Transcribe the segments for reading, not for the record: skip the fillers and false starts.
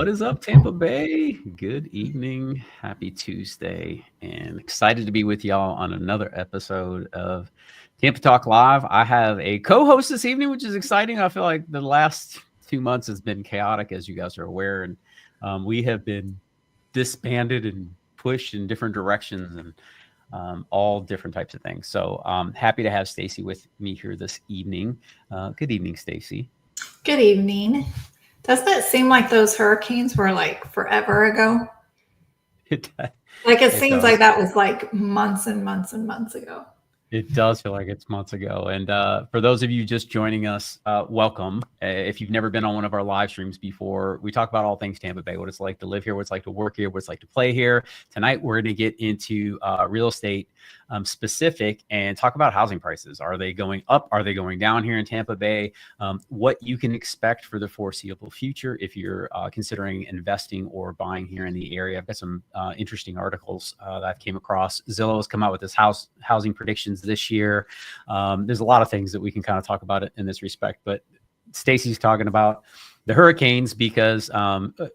What is up, Tampa Bay? Good evening. Happy Tuesday. And excited to be with y'all on another episode of Tampa Talk Live. I have a co-host this evening, which is exciting. I feel like the last 2 months has been chaotic, as you guys are aware. And we have been disbanded and pushed in different directions and all different types of things. So happy to have Stacy with me here this evening. Good evening, Stacy. Good evening. Doesn't it seem like those hurricanes were like forever ago? It seems like that was like months and months and months ago. It does feel like it's months ago. And for those of you just joining us, welcome. If you've never been on one of our live streams before, we talk about all things Tampa Bay, what it's like to live here, what it's like to work here, what it's like to play here. Tonight, we're going to get into real estate specific and talk about housing prices. Are they going up? Are they going down here in Tampa Bay? What you can expect for the foreseeable future if you're considering investing or buying here in the area. I've got some interesting articles that I've came across. Zillow has come out with this housing predictions this year. There's a lot of things that we can kind of talk about it in this respect, but Stacy's talking about the hurricanes because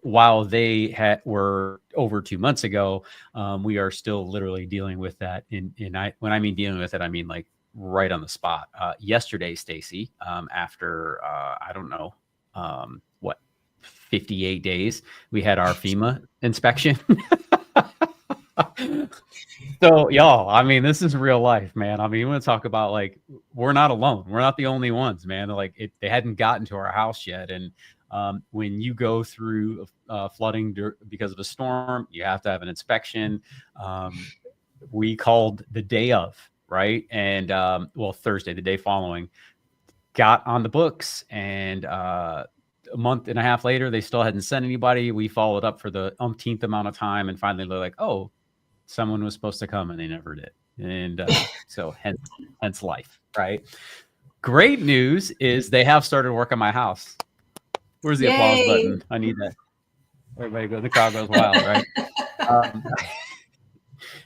while they were over 2 months ago, we are still literally dealing with that. When I mean dealing with it, I mean like right on the spot. Yesterday, Stacy, after I don't know 58 days, we had our FEMA inspection. So y'all, I mean, this is real life, man. I mean, you want to talk about like, we're not alone. We're not the only ones, man. Like they hadn't gotten to our house yet. And when you go through flooding because of a storm, you have to have an inspection. We called the day of, right? And Thursday, the day following, got on the books, and a month and a half later, they still hadn't sent anybody. We followed up for the umpteenth amount of time, and finally they're like, oh, someone was supposed to come and they never did. And so hence life, right? Great news is they have started work on my house. Where's the applause button? I need that. Everybody go. The crowd goes wild, right?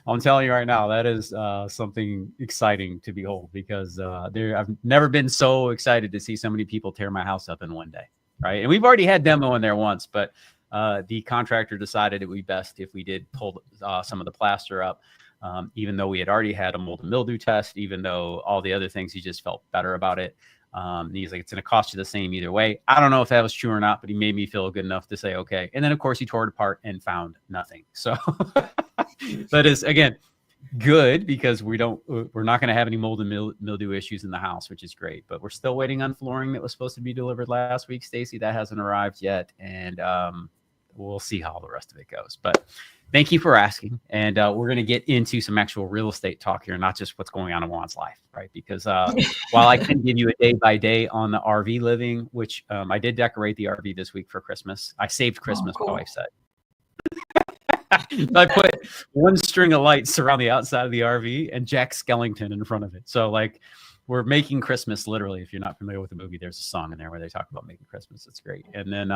I'm telling you right now, that is something exciting to behold because I've never been so excited to see so many people tear my house up in one day, right? And we've already had demo in there once, but the contractor decided it would be best if we did pull some of the plaster up, even though we had already had a mold and mildew test, even though all the other things, he just felt better about it. He's like, it's going to cost you the same either way. I don't know if that was true or not, but he made me feel good enough to say, okay. And then of course he tore it apart and found nothing. So that is, again, good because we're not going to have any mold and mildew issues in the house, which is great, but we're still waiting on flooring that was supposed to be delivered last week, Stacy. That hasn't arrived yet. And we'll see how the rest of it goes, but thank you for asking. And we're going to get into some actual real estate talk here, not just what's going on in Juan's life, right? Because while I can give you a day by day on the RV living, which I did decorate the RV this week for Christmas. I saved Christmas, my wife said. I put one string of lights around the outside of the RV and Jack Skellington in front of it. So like we're making Christmas literally. If you're not familiar with the movie, there's a song in there where they talk about making Christmas. It's great. And then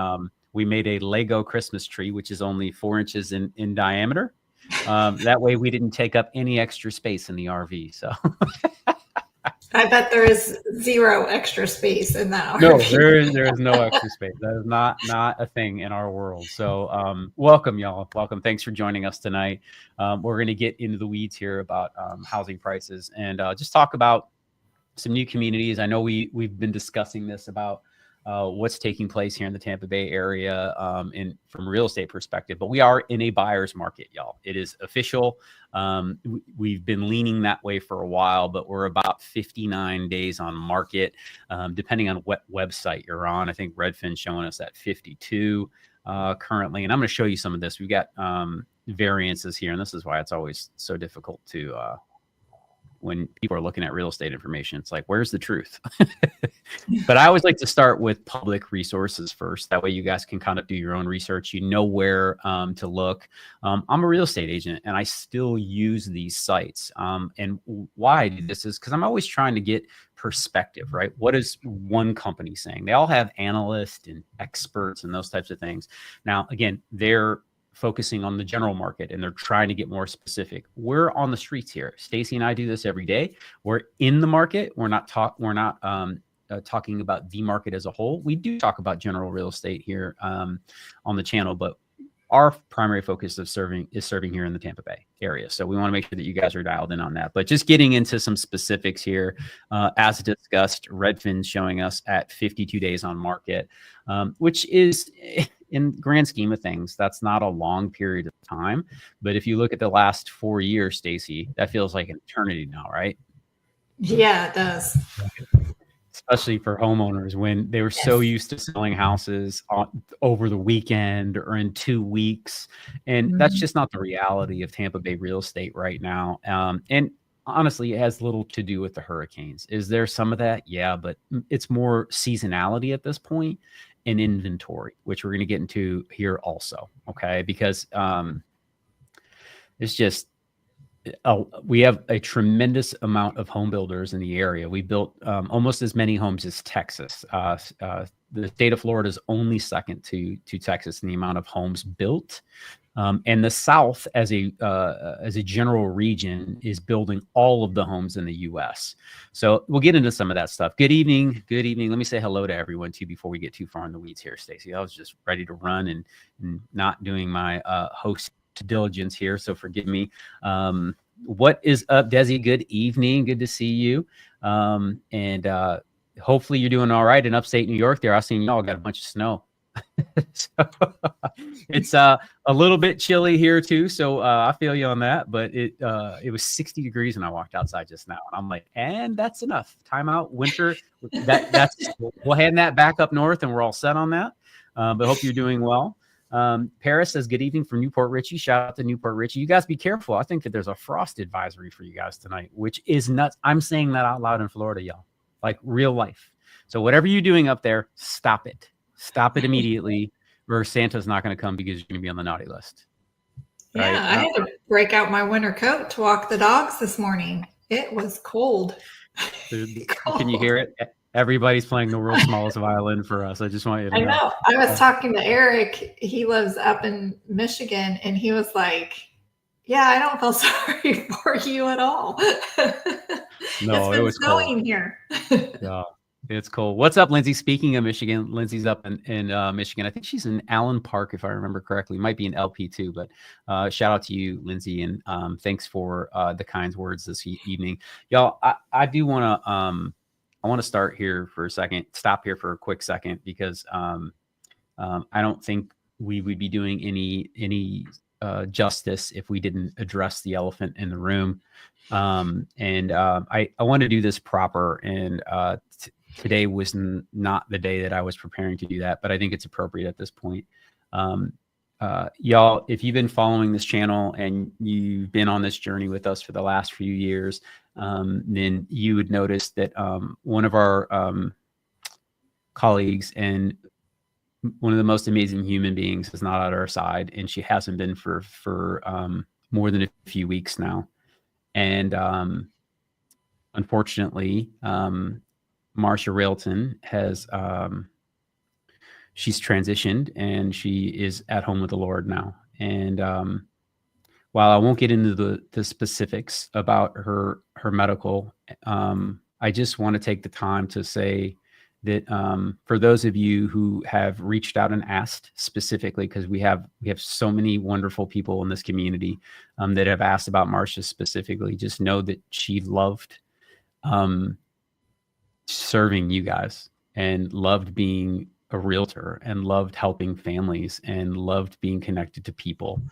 we made a Lego Christmas tree, which is only 4 inches in diameter. That way we didn't take up any extra space in the RV. So I bet there is zero extra space in that RV. No, there is no extra space. That is not a thing in our world. So welcome, y'all. Welcome. Thanks for joining us tonight. We're going to get into the weeds here about housing prices and just talk about some new communities. I know we've been discussing this about what's taking place here in the Tampa Bay area from a real estate perspective, but we are in a buyer's market, y'all. It is official. We've been leaning that way for a while, but we're about 59 days on market, depending on what website you're on. I think Redfin's showing us at 52 currently, and I'm going to show you some of this. We've got variances here, and this is why it's always so difficult to when people are looking at real estate information, it's like, where's the truth? But I always like to start with public resources first. That way you guys can kind of do your own research. You know where to look. I'm a real estate agent and I still use these sites. And why I do this is because I'm always trying to get perspective, right? What is one company saying? They all have analysts and experts and those types of things. Now, again, they're focusing on the general market and they're trying to get more specific. We're on the streets here. Stacy and I do this every day. We're in the market. We're not talking about the market as a whole. We do talk about general real estate here on the channel, but our primary focus of serving here in the Tampa Bay area. So we want to make sure that you guys are dialed in on that. But just getting into some specifics here, as discussed, Redfin's showing us at 52 days on market, which is, in grand scheme of things, that's not a long period of time. But if you look at the last 4 years, Stacy, that feels like an eternity now, right? Yeah, it does. Especially for homeowners when they were so used to selling houses over the weekend or in 2 weeks. And that's just not the reality of Tampa Bay real estate right now. And honestly, it has little to do with the hurricanes. Is there some of that? Yeah, but it's more seasonality at this point and inventory, which we're going to get into here also. Okay. Because it's just, we have a tremendous amount of home builders in the area. We built almost as many homes as Texas. The state of Florida is only second to Texas in the amount of homes built. And the South, as a general region, is building all of the homes in the U.S. So we'll get into some of that stuff. Good evening. Good evening. Let me say hello to everyone too before we get too far in the weeds here, Stacy. I was just ready to run and not doing my host diligence here, so forgive me. What is up, Desi? Good evening. Good to see you. And hopefully you're doing all right in upstate New York there. I've seen y'all got a bunch of snow. So it's a little bit chilly here too. So I feel you on that, but it was 60 degrees when I walked outside just now. And I'm like, and that's enough. Time out, winter. We'll hand that back up north and we're all set on that. But hope you're doing well. Paris says, good evening from Newport Richie. Shout out to Newport Richie. You guys be careful. I think that there's a frost advisory for you guys tonight, which is nuts. I'm saying that out loud in Florida, y'all, like real life. So whatever you're doing up there, stop it. Stop it immediately, or Santa's not going to come because you're going to be on the naughty list. Yeah, right? I had to break out my winter coat to walk the dogs this morning. It was cold. Can you hear it? Everybody's playing the world's smallest violin for us. I just want you to know. I know. I was talking to Eric. He lives up in Michigan, and he was like, yeah, I don't feel sorry for you at all. No, it was snowing here. Yeah, it's cold. What's up, Lindsay? Speaking of Michigan, Lindsay's up in Michigan. I think she's in Allen Park, if I remember correctly. Might be in LP too, but shout out to you, Lindsay, and thanks for the kind words this evening. Y'all, I do want to... I want to start here for a second, stop here for a quick second, because I don't think we would be doing any justice if we didn't address the elephant in the room. I want to do this proper. And today was not the day that I was preparing to do that, but I think it's appropriate at this point. Y'all, if you've been following this channel and you've been on this journey with us for the last few years, then you would notice that one of our colleagues and one of the most amazing human beings is not at our side, and she hasn't been for more than a few weeks now. And unfortunately, Marcia Railton has she's transitioned and she is at home with the Lord now. And while I won't get into the specifics about her medical, I just want to take the time to say that for those of you who have reached out and asked specifically, because we have so many wonderful people in this community that have asked about Marcia specifically, just know that she loved serving you guys and loved being a realtor and loved helping families and loved being connected to people.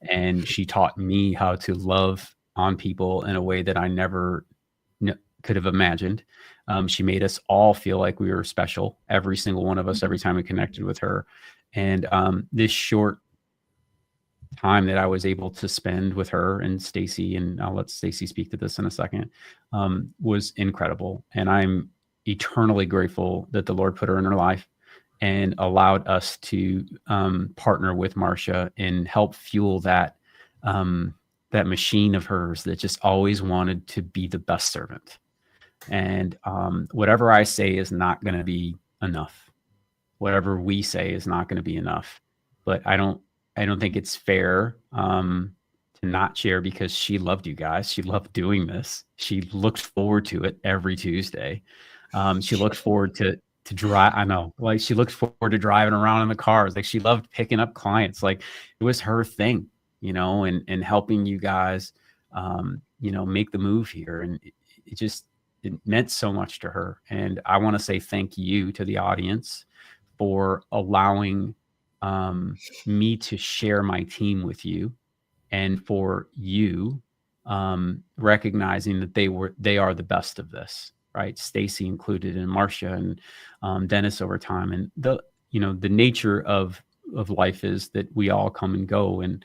And she taught me how to love on people in a way that I never could have imagined. She made us all feel like we were special, every single one of us, every time we connected with her. And this short time that I was able to spend with her and Stacy, and I'll let Stacy speak to this in a second, was incredible. And I'm eternally grateful that the Lord put her in her life and allowed us to partner with Marcia and help fuel that that machine of hers that just always wanted to be the best servant. And whatever I say is not going to be enough. Whatever we say is not going to be enough. But I don't think it's fair to to not share because she loved you guys. She loved doing this. She looked forward to it every Tuesday. She looked forward to drive. I know, like she looked forward to driving around in the cars. Like she loved picking up clients. Like it was her thing, and helping you guys, make the move here. And it just, it meant so much to her. And I want to say thank you to the audience for allowing me to share my team with you, and for you recognizing that they are the best of this, right? Stacy included, and Marcia, and Dennis over time. And the nature of life is that we all come and go, and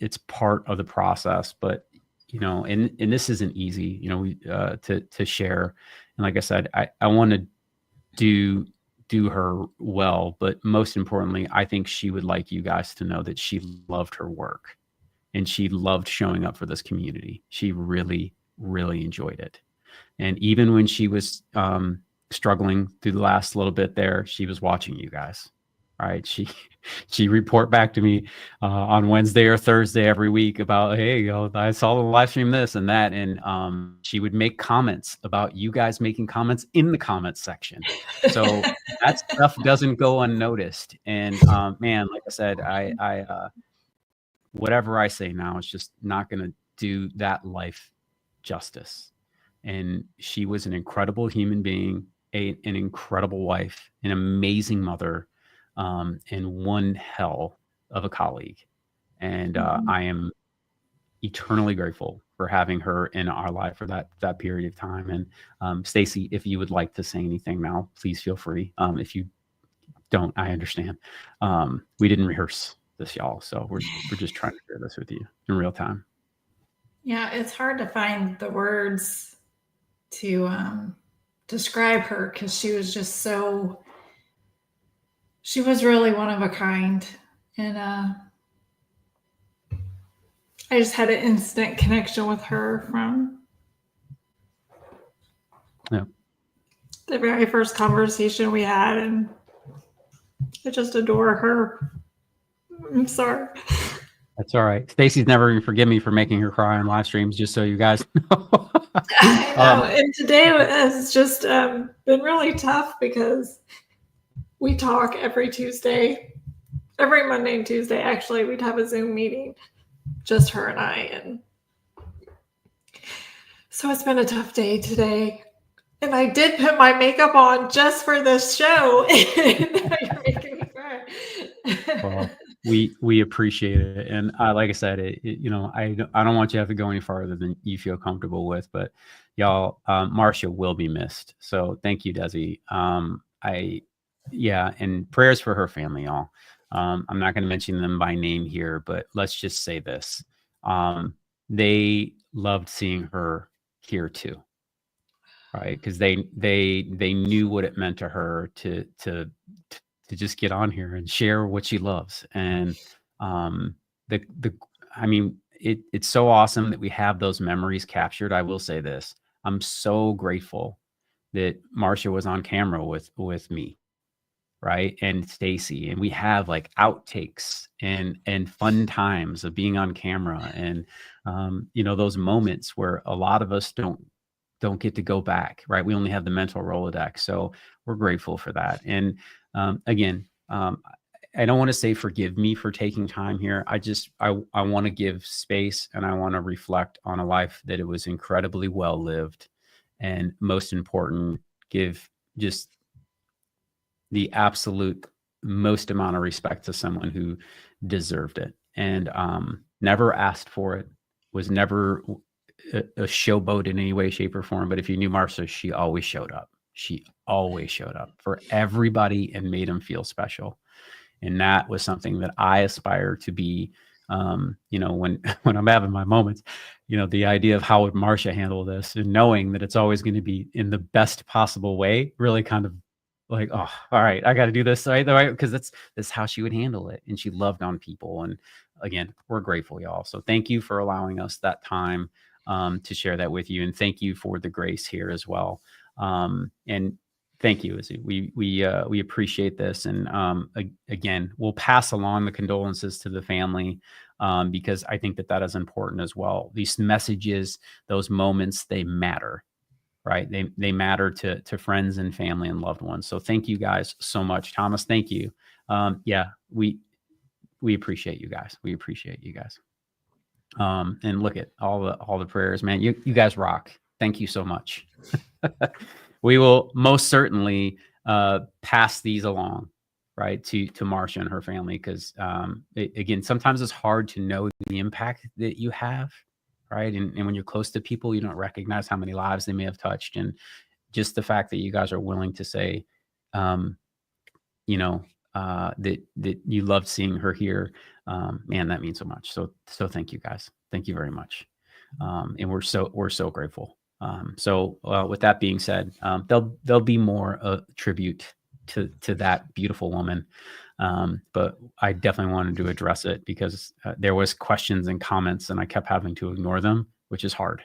it's part of the process. But and this isn't easy, to share. And like I said, I want to do her well, but most importantly, I think she would like you guys to know that she loved her work, and she loved showing up for this community. She really, really enjoyed it. And even when she was struggling through the last little bit there, she was watching you guys. Right? She report back to me on Wednesday or Thursday every week about, hey, I saw the live stream, this and that, and she would make comments about you guys, making comments in the comments section. So that stuff doesn't go unnoticed. And man, like I said, I whatever I say now, it's just not going to do that life justice. And she was an incredible human being, an incredible wife, an amazing mother, and one hell of a colleague. And I am eternally grateful for having her in our life for that period of time. And Stacy, if you would like to say anything now, please feel free. If you don't, I understand. We didn't rehearse this, y'all, so we're just trying to share this with you in real time. Yeah, it's hard to find the words to describe her, because she was just so, she was really one of a kind. And I just had an instant connection with her from the very first conversation we had, and I just adore her. I'm sorry. That's all right. Stacy's never even forgive me for making her cry on live streams, just so you guys know. I know. And today has just been really tough, because we talk every Tuesday, every Monday and Tuesday. Actually, we'd have a Zoom meeting, just her and I. And so it's been a tough day today. And I did put my makeup on just for this show. And now you're making me cry. Well, we appreciate it. And like I said, I don't want you to have to go any farther than you feel comfortable with, but y'all, Marcia will be missed. So thank you, Desi. And prayers for her family, y'all. I'm not going to mention them by name here, but let's just say this. They loved seeing her here too. Right. Because they knew what it meant to her to just get on here and share what she loves. And it's so awesome that we have those memories captured. I will say this. I'm so grateful that Marcia was on camera with me, right? And Stacy, and we have like outtakes and fun times of being on camera, and those moments where a lot of us don't get to go back, right? We only have the mental Rolodex. So we're grateful for that. And again, I don't want to say forgive me for taking time here. I want to give space, and I want to reflect on a life that it was incredibly well lived, and most important, give just the absolute most amount of respect to someone who deserved it, and never asked for it, was never a showboat in any way, shape, or form. But if you knew Marcia, she always showed up. She always showed up for everybody and made them feel special. And that was something that I aspire to be, when I'm having my moments, the idea of how would Marcia handle this, and knowing that it's always going to be in the best possible way, really kind of like, oh, all right, I got to do this right, because that's how she would handle it. And she loved on people. And again, we're grateful, y'all. So thank you for allowing us that time to share that with you. And thank you for the grace here as well. And thank you, Izzy. We appreciate this. And again, we'll pass along the condolences to the family. because I think that is important as well. These messages, those moments, they matter, right? They matter to friends and family and loved ones. So thank you guys so much. Thomas, thank you. Yeah, we appreciate you guys. We appreciate you guys. And look at all the prayers, man. You guys rock. Thank you so much. We will most certainly pass these along, right, to Marcia and her family, because again, sometimes it's hard to know the impact that you have, right? And when you're close to people, you don't recognize how many lives they may have touched, and just the fact that you guys are willing to say, you know, that you loved seeing her here, man, that means so much. So thank you guys. Thank you very much. And we're so grateful. So with that being said, there'll be more tribute to that beautiful woman. But I definitely wanted to address it because there was questions and comments and I kept having to ignore them, which is hard.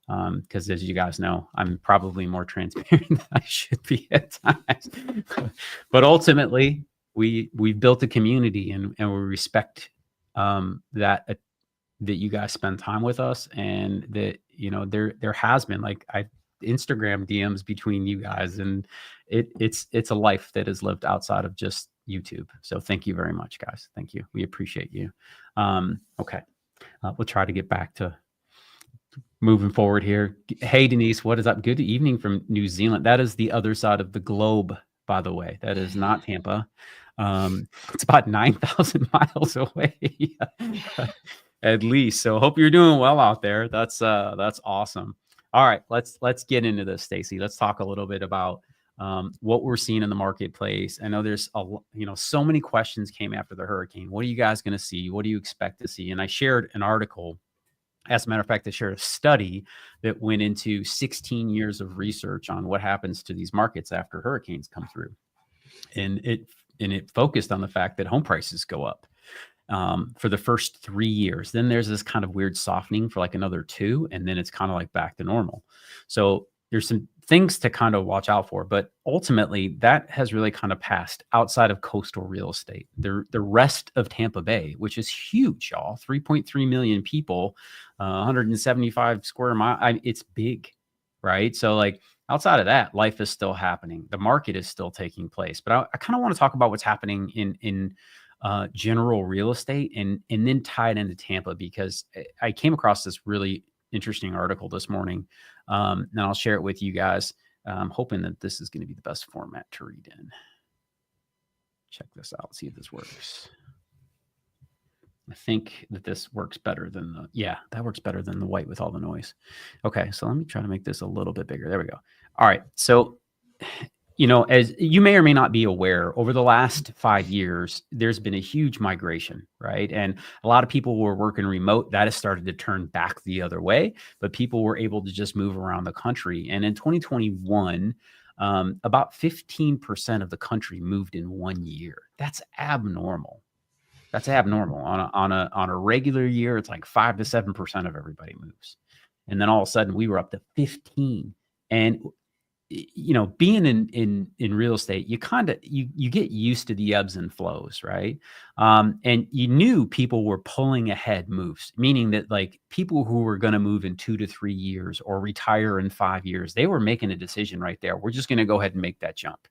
Because as you guys know, I'm probably more transparent than I should be at times. But ultimately, we built a community and we respect that you guys spend time with us, and that there has been Instagram DMs between you guys, and it's a life that is lived outside of just YouTube. So thank you very much, guys. Thank you. We appreciate you. Okay, we'll try to get back to moving forward here. Hey, Denise, what is up? Good evening from New Zealand. That is the other side of the globe, by the way. That is not Tampa. It's about 9,000 miles away, at least. So hope you're doing well out there. That's awesome. All right, let's get into this, Stacy. Let's talk a little bit about what we're seeing in the marketplace. I know there's so many questions came after the hurricane. What are you guys going to see? What do you expect to see? And I shared an article. As a matter of fact, I shared a study that went into 16 years of research on what happens to these markets after hurricanes come through. And it focused on the fact that home prices go up for the first 3 years. Then there's this kind of weird softening for like another 2, and then it's kind of like back to normal. So there's some things to kind of watch out for, but ultimately that has really kind of passed outside of coastal real estate. The rest of Tampa Bay, which is huge, y'all, 3.3 million people, 175 square miles. It's big, right? So like outside of that, life is still happening. The market is still taking place. But I kind of want to talk about what's happening in general real estate and then tie it into Tampa, because I came across this really interesting article this morning. And I'll share it with you guys. I'm hoping that this is going to be the best format to read in. Check this out. See if this works. I think that this works better than that works better than the white with all the noise. Okay, so let me try to make this a little bit bigger. There we go. All right. So, as you may or may not be aware, over the last 5 years, there's been a huge migration, right? And a lot of people were working remote. That has started to turn back the other way, but people were able to just move around the country. And in 2021, about 15% of the country moved in 1 year. That's abnormal. That's abnormal. On a regular year, it's like 5 to 7% of everybody moves. And then all of a sudden we were up to 15. And being in real estate, you kind of you get used to the ebbs and flows, right? And you knew people were pulling ahead moves, meaning that like people who were going to move in 2 to 3 years or retire in 5 years, they were making a decision right there. We're just going to go ahead and make that jump.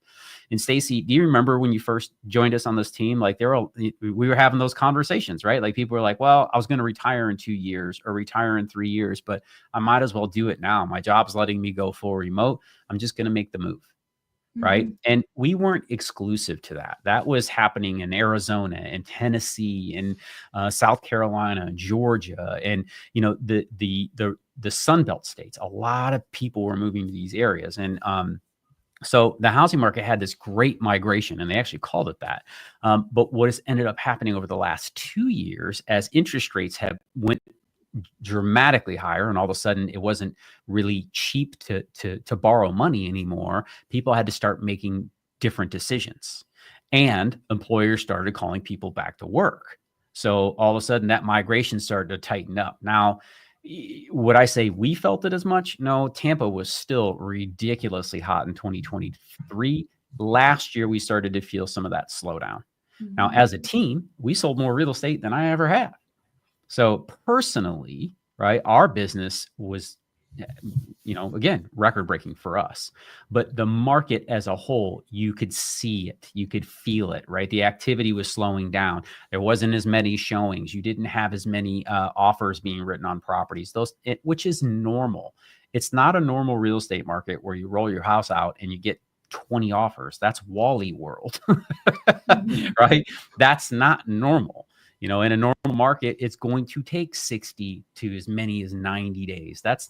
And Stacy, do you remember when you first joined us on this team? Like we were having those conversations, right? Like people were like, well, I was going to retire in 2 years or retire in 3 years, but I might as well do it now. My job's letting me go full remote. I'm just going to make the move. Right. Mm-hmm. And we weren't exclusive to that. That was happening in Arizona and Tennessee and South Carolina and Georgia and, the Sunbelt states. A lot of people were moving to these areas. And, so the housing market had this great migration, and they actually called it that. But what has ended up happening over the last 2 years, as interest rates have went dramatically higher, and all of a sudden it wasn't really cheap to borrow money anymore, people had to start making different decisions, and employers started calling people back to work. So all of a sudden that migration started to tighten up. Now, would I say we felt it as much? No, Tampa was still ridiculously hot in 2023. Last year, we started to feel some of that slowdown. Mm-hmm. Now, as a team, we sold more real estate than I ever have. So personally, right, our business was, again, record breaking for us, but the market as a whole, you could see it, you could feel it, right? The activity was slowing down. There wasn't as many showings. You didn't have as many offers being written on properties, which is normal. It's not a normal real estate market where you roll your house out and you get 20 offers. That's Wally World, right? That's not normal. In a normal market, it's going to take 60 to as many as 90 days. That's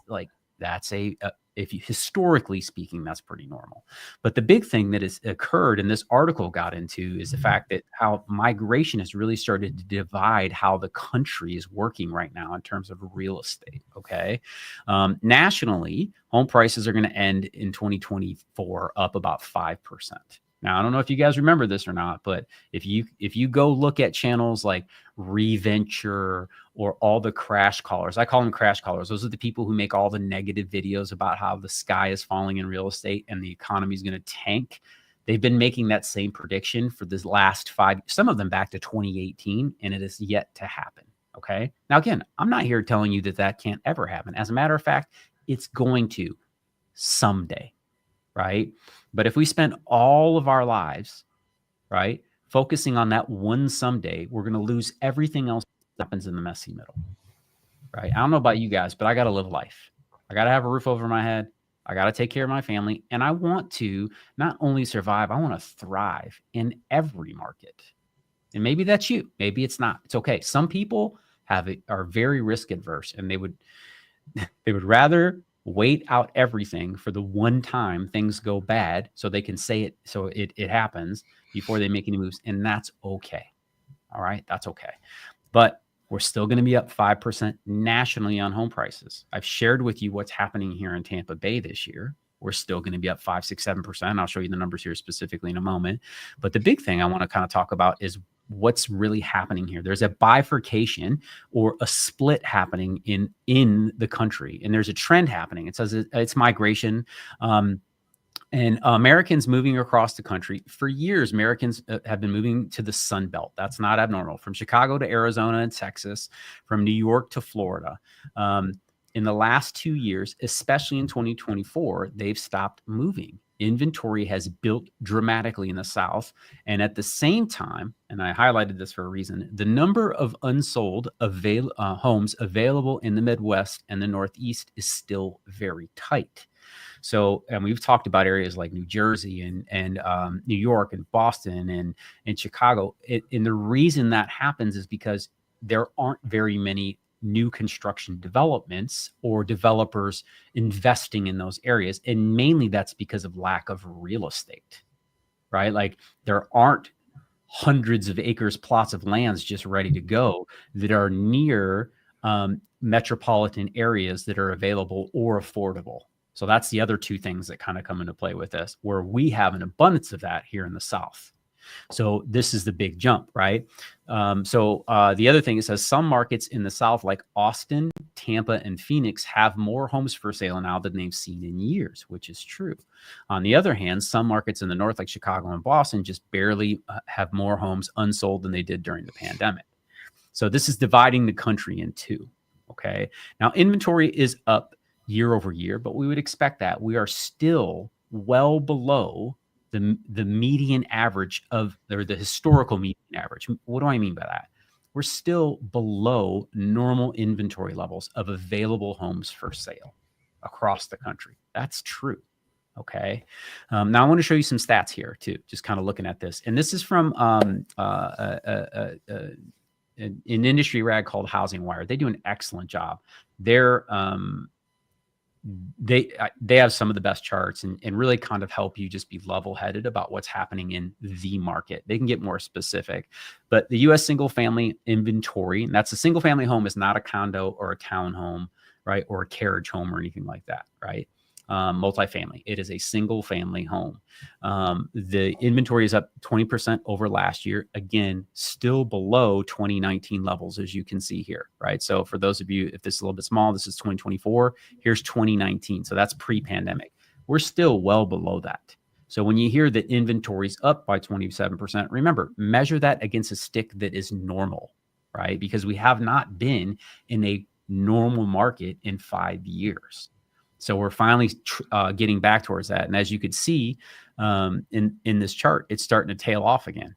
if you, historically speaking, that's pretty normal. But the big thing that has occurred, and this article got into, is the fact that how migration has really started to divide how the country is working right now in terms of real estate. Okay. Nationally, home prices are going to end in 2024 up about 5%. Now, I don't know if you guys remember this or not, but if you go look at channels like Reventure or all the crash callers, I call them crash callers. Those are the people who make all the negative videos about how the sky is falling in real estate and the economy is going to tank. They've been making that same prediction for this last 5, some of them back to 2018, and it is yet to happen. Okay. Now, again, I'm not here telling you that can't ever happen. As a matter of fact, it's going to someday. Right. But if we spend all of our lives, right, focusing on that one someday, we're going to lose everything else that happens in the messy middle. Right. I don't know about you guys, but I got to live life. I got to have a roof over my head. I got to take care of my family. And I want to not only survive, I want to thrive in every market. And maybe that's you. Maybe it's not. It's okay. Some people are very risk adverse, and they would rather wait out everything for the one time things go bad so they can say it, so it happens before they make any moves. And that's okay. All right. That's okay. But we're still going to be up 5% nationally on home prices. I've shared with you what's happening here in Tampa Bay this year. We're still going to be up 5, 6, 7%. I'll show you the numbers here specifically in a moment. But the big thing I want to kind of talk about is what's really happening here. There's a bifurcation or a split happening in the country, and there's a trend happening. It says it's migration. And Americans moving across the country. For years, Americans have been moving to the Sun Belt. That's not abnormal. From Chicago to Arizona and Texas, from New York to Florida. In the last 2 years, especially in 2024, they've stopped moving. Inventory has built dramatically in the South. And at the same time, and I highlighted this for a reason, the number of unsold homes available in the Midwest and the Northeast is still very tight. So, and we've talked about areas like New Jersey and New York and Boston and Chicago. And the reason that happens is because there aren't very many new construction developments or developers investing in those areas. And mainly that's because of lack of real estate, right? Like there aren't hundreds of acres, plots of lands just ready to go that are near metropolitan areas that are available or affordable. So that's the other two things that kind of come into play with this, where we have an abundance of that here in the South. So this is the big jump, right? The other thing, it says some markets in the South, like Austin, Tampa, and Phoenix, have more homes for sale now than they've seen in years, which is true. On the other hand, some markets in the North, like Chicago and Boston, just barely have more homes unsold than they did during the pandemic. So this is dividing the country in two. Okay. Now, inventory is up year over year, but we would expect that. We are still well below the median average or the historical median average. What do I mean by that? We're still below normal inventory levels of available homes for sale across the country. That's true. Okay. Now I want to show you some stats here too, just kind of looking at this. And this is from an industry rag called Housing Wire. They do an excellent job. They have some of the best charts and really kind of help you just be level-headed about what's happening in the market. They can get more specific, but the U.S. single family inventory, and that's a single family home, is not a condo or a townhome, right? Or a carriage home or anything like that, right? Multifamily. It is a single family home. The inventory is up 20% over last year. Again, still below 2019 levels, as you can see here, right? So for those of you, if this is a little bit small, this is 2024. Here's 2019. So that's pre-pandemic. We're still well below that. So when you hear that inventory's up by 27%, remember, measure that against a stick that is normal. right? Because we have not been in a normal market in 5 years. So we're finally getting back towards that. And as you could see in this chart, it's starting to tail off again,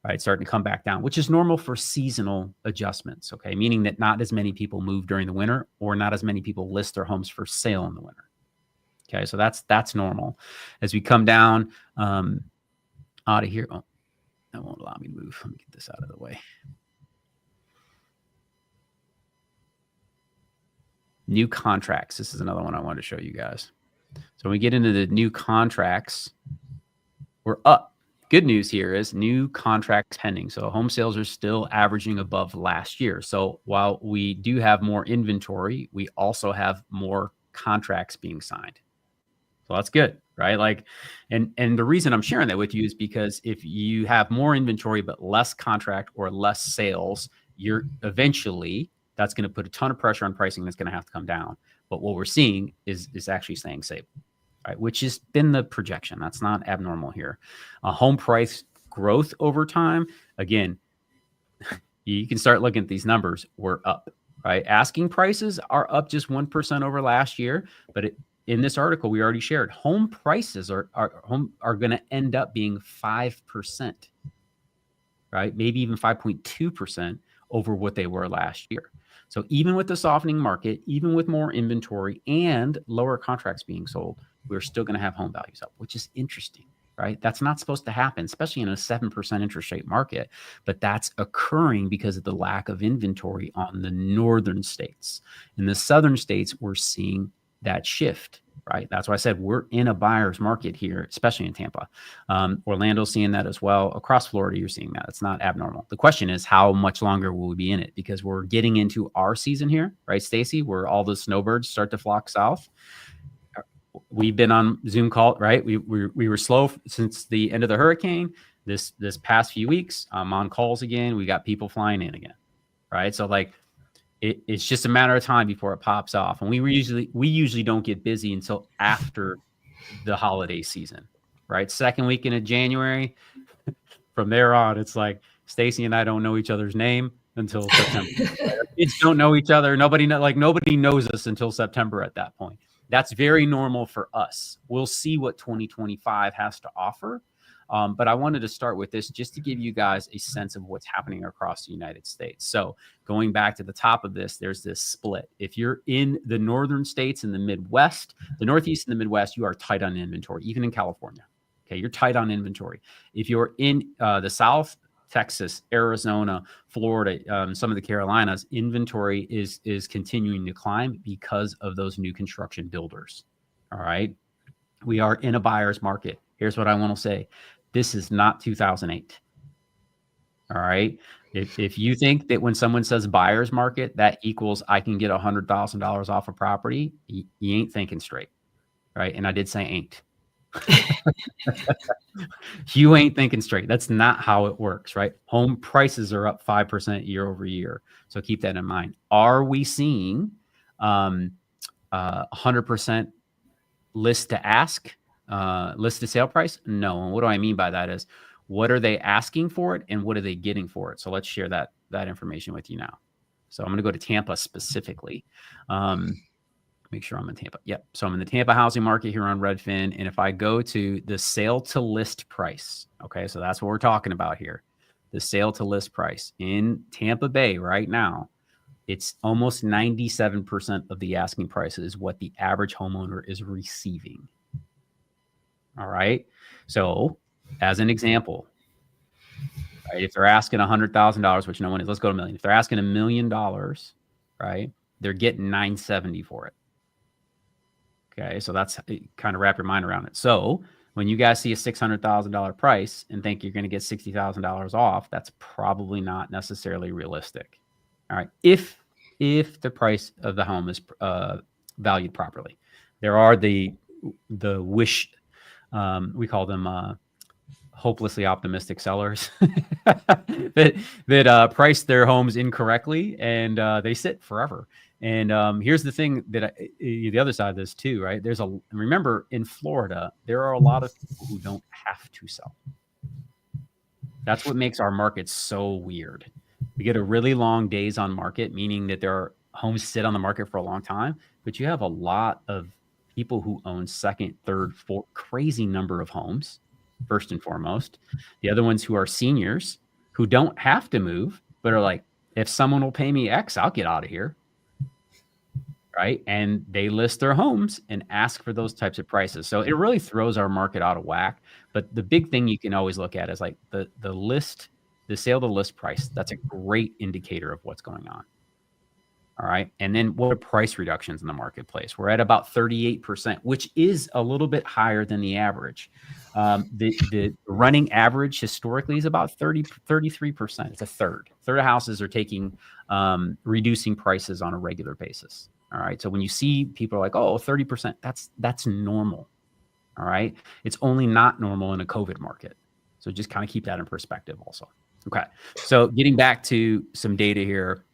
right? Starting to come back down, which is normal for seasonal adjustments, okay? Meaning that not as many people move during the winter, or not as many people list their homes for sale in the winter. Okay, so that's normal. As we come down out of here, oh, that won't allow me to move. Let me get this out of the way. New contracts. This is another one I wanted to show you guys. So when we get into the new contracts, we're up. Good news here is new contracts pending. So home sales are still averaging above last year. So while we do have more inventory, we also have more contracts being signed. So that's good, right? Like, and the reason I'm sharing that with you is because if you have more inventory but less contract or less sales, you're eventually, that's going to put a ton of pressure on pricing that's going to have to come down. But what we're seeing is actually staying stable, right? Which has been the projection. That's not abnormal here. Home price growth over time, again, you can start looking at these numbers. We're up, right? Asking prices are up just 1% over last year, but in this article we already shared, home prices are going to end up being 5%, right? Maybe even 5.2% over what they were last year. So even with the softening market, even with more inventory and lower contracts being sold, we're still going to have home values up, which is interesting, right? That's not supposed to happen, especially in a 7% interest rate market, but that's occurring because of the lack of inventory on the northern states. In the southern states, we're seeing that shift, right? That's why I said we're in a buyer's market here, especially in Tampa. Orlando's seeing that as well. Across Florida, you're seeing that. It's not abnormal. The question is, how much longer will we be in it? Because we're getting into our season here, right, Stacy, where all the snowbirds start to flock south. We've been on Zoom call, right? We were slow since the end of the hurricane. This past few weeks, I'm on calls again. We got people flying in again, right? So like, it's just a matter of time before it pops off. And we usually don't get busy until after the holiday season, right? Second weekend of January. From there on, it's like Stacy and I don't know each other's name until September. Our kids don't know each other. Nobody knows us until September at that point. That's very normal for us. We'll see what 2025 has to offer. But I wanted to start with this just to give you guys a sense of what's happening across the United States. So going back to the top of this, there's this split. If you're in the northern states in the Midwest, the Northeast and the Midwest, you are tight on inventory, even in California. Okay, you're tight on inventory. If you're in the South, Texas, Arizona, Florida, some of the Carolinas, inventory is continuing to climb because of those new construction builders. All right. We are in a buyer's market. Here's what I want to say. This is not 2008. All right. If you think that when someone says buyer's market, that equals I can get $100,000 off a property, you ain't thinking straight. Right. And I did say ain't. You ain't thinking straight. That's not how it works, right? Home prices are up 5% year over year. So keep that in mind. Are we seeing 100% list to ask, list to sale price? No. And what do I mean by that is, what are they asking for it and what are they getting for it? So let's share that information with you now. So I'm going to go to Tampa specifically. Make sure I'm in Tampa. Yep. So I'm in the Tampa housing market here on Redfin. And if I go to the sale to list price, okay, so that's what we're talking about here. The sale to list price in Tampa Bay right now, it's almost 97% of the asking price is what the average homeowner is receiving. All right. So as an example, right, if they're asking $100,000, which no one is, let's go to $1 million. If they're asking $1 million, right, they're getting $970,000 for it. Okay, so that's kind of wrap your mind around it. So when you guys see a $600,000 price and think you're going to get $60,000 off, that's probably not necessarily realistic. All right, if the price of the home is valued properly, there are the wish, we call them hopelessly optimistic sellers that price their homes incorrectly and they sit forever. And here's the thing that the other side of this too, right? Remember in Florida, there are a lot of people who don't have to sell. That's what makes our market so weird. We get a really long days on market, meaning that there are homes sit on the market for a long time, but you have a lot of people who own second, third, fourth, crazy number of homes, first and foremost. The other ones who are seniors who don't have to move, but are like, if someone will pay me X, I'll get out of here. Right. And they list their homes and ask for those types of prices. So it really throws our market out of whack. But the big thing you can always look at is like the sale to list price. That's a great indicator of what's going on. All right. And then what are price reductions in the marketplace? We're at about 38%, which is a little bit higher than the average. The running average historically is about 33%. It's a third. Third of houses are reducing prices on a regular basis. All right. So when you see people are like, oh, 30%, that's normal. All right. It's only not normal in a COVID market. So just kind of keep that in perspective also. Okay. So getting back to some data here,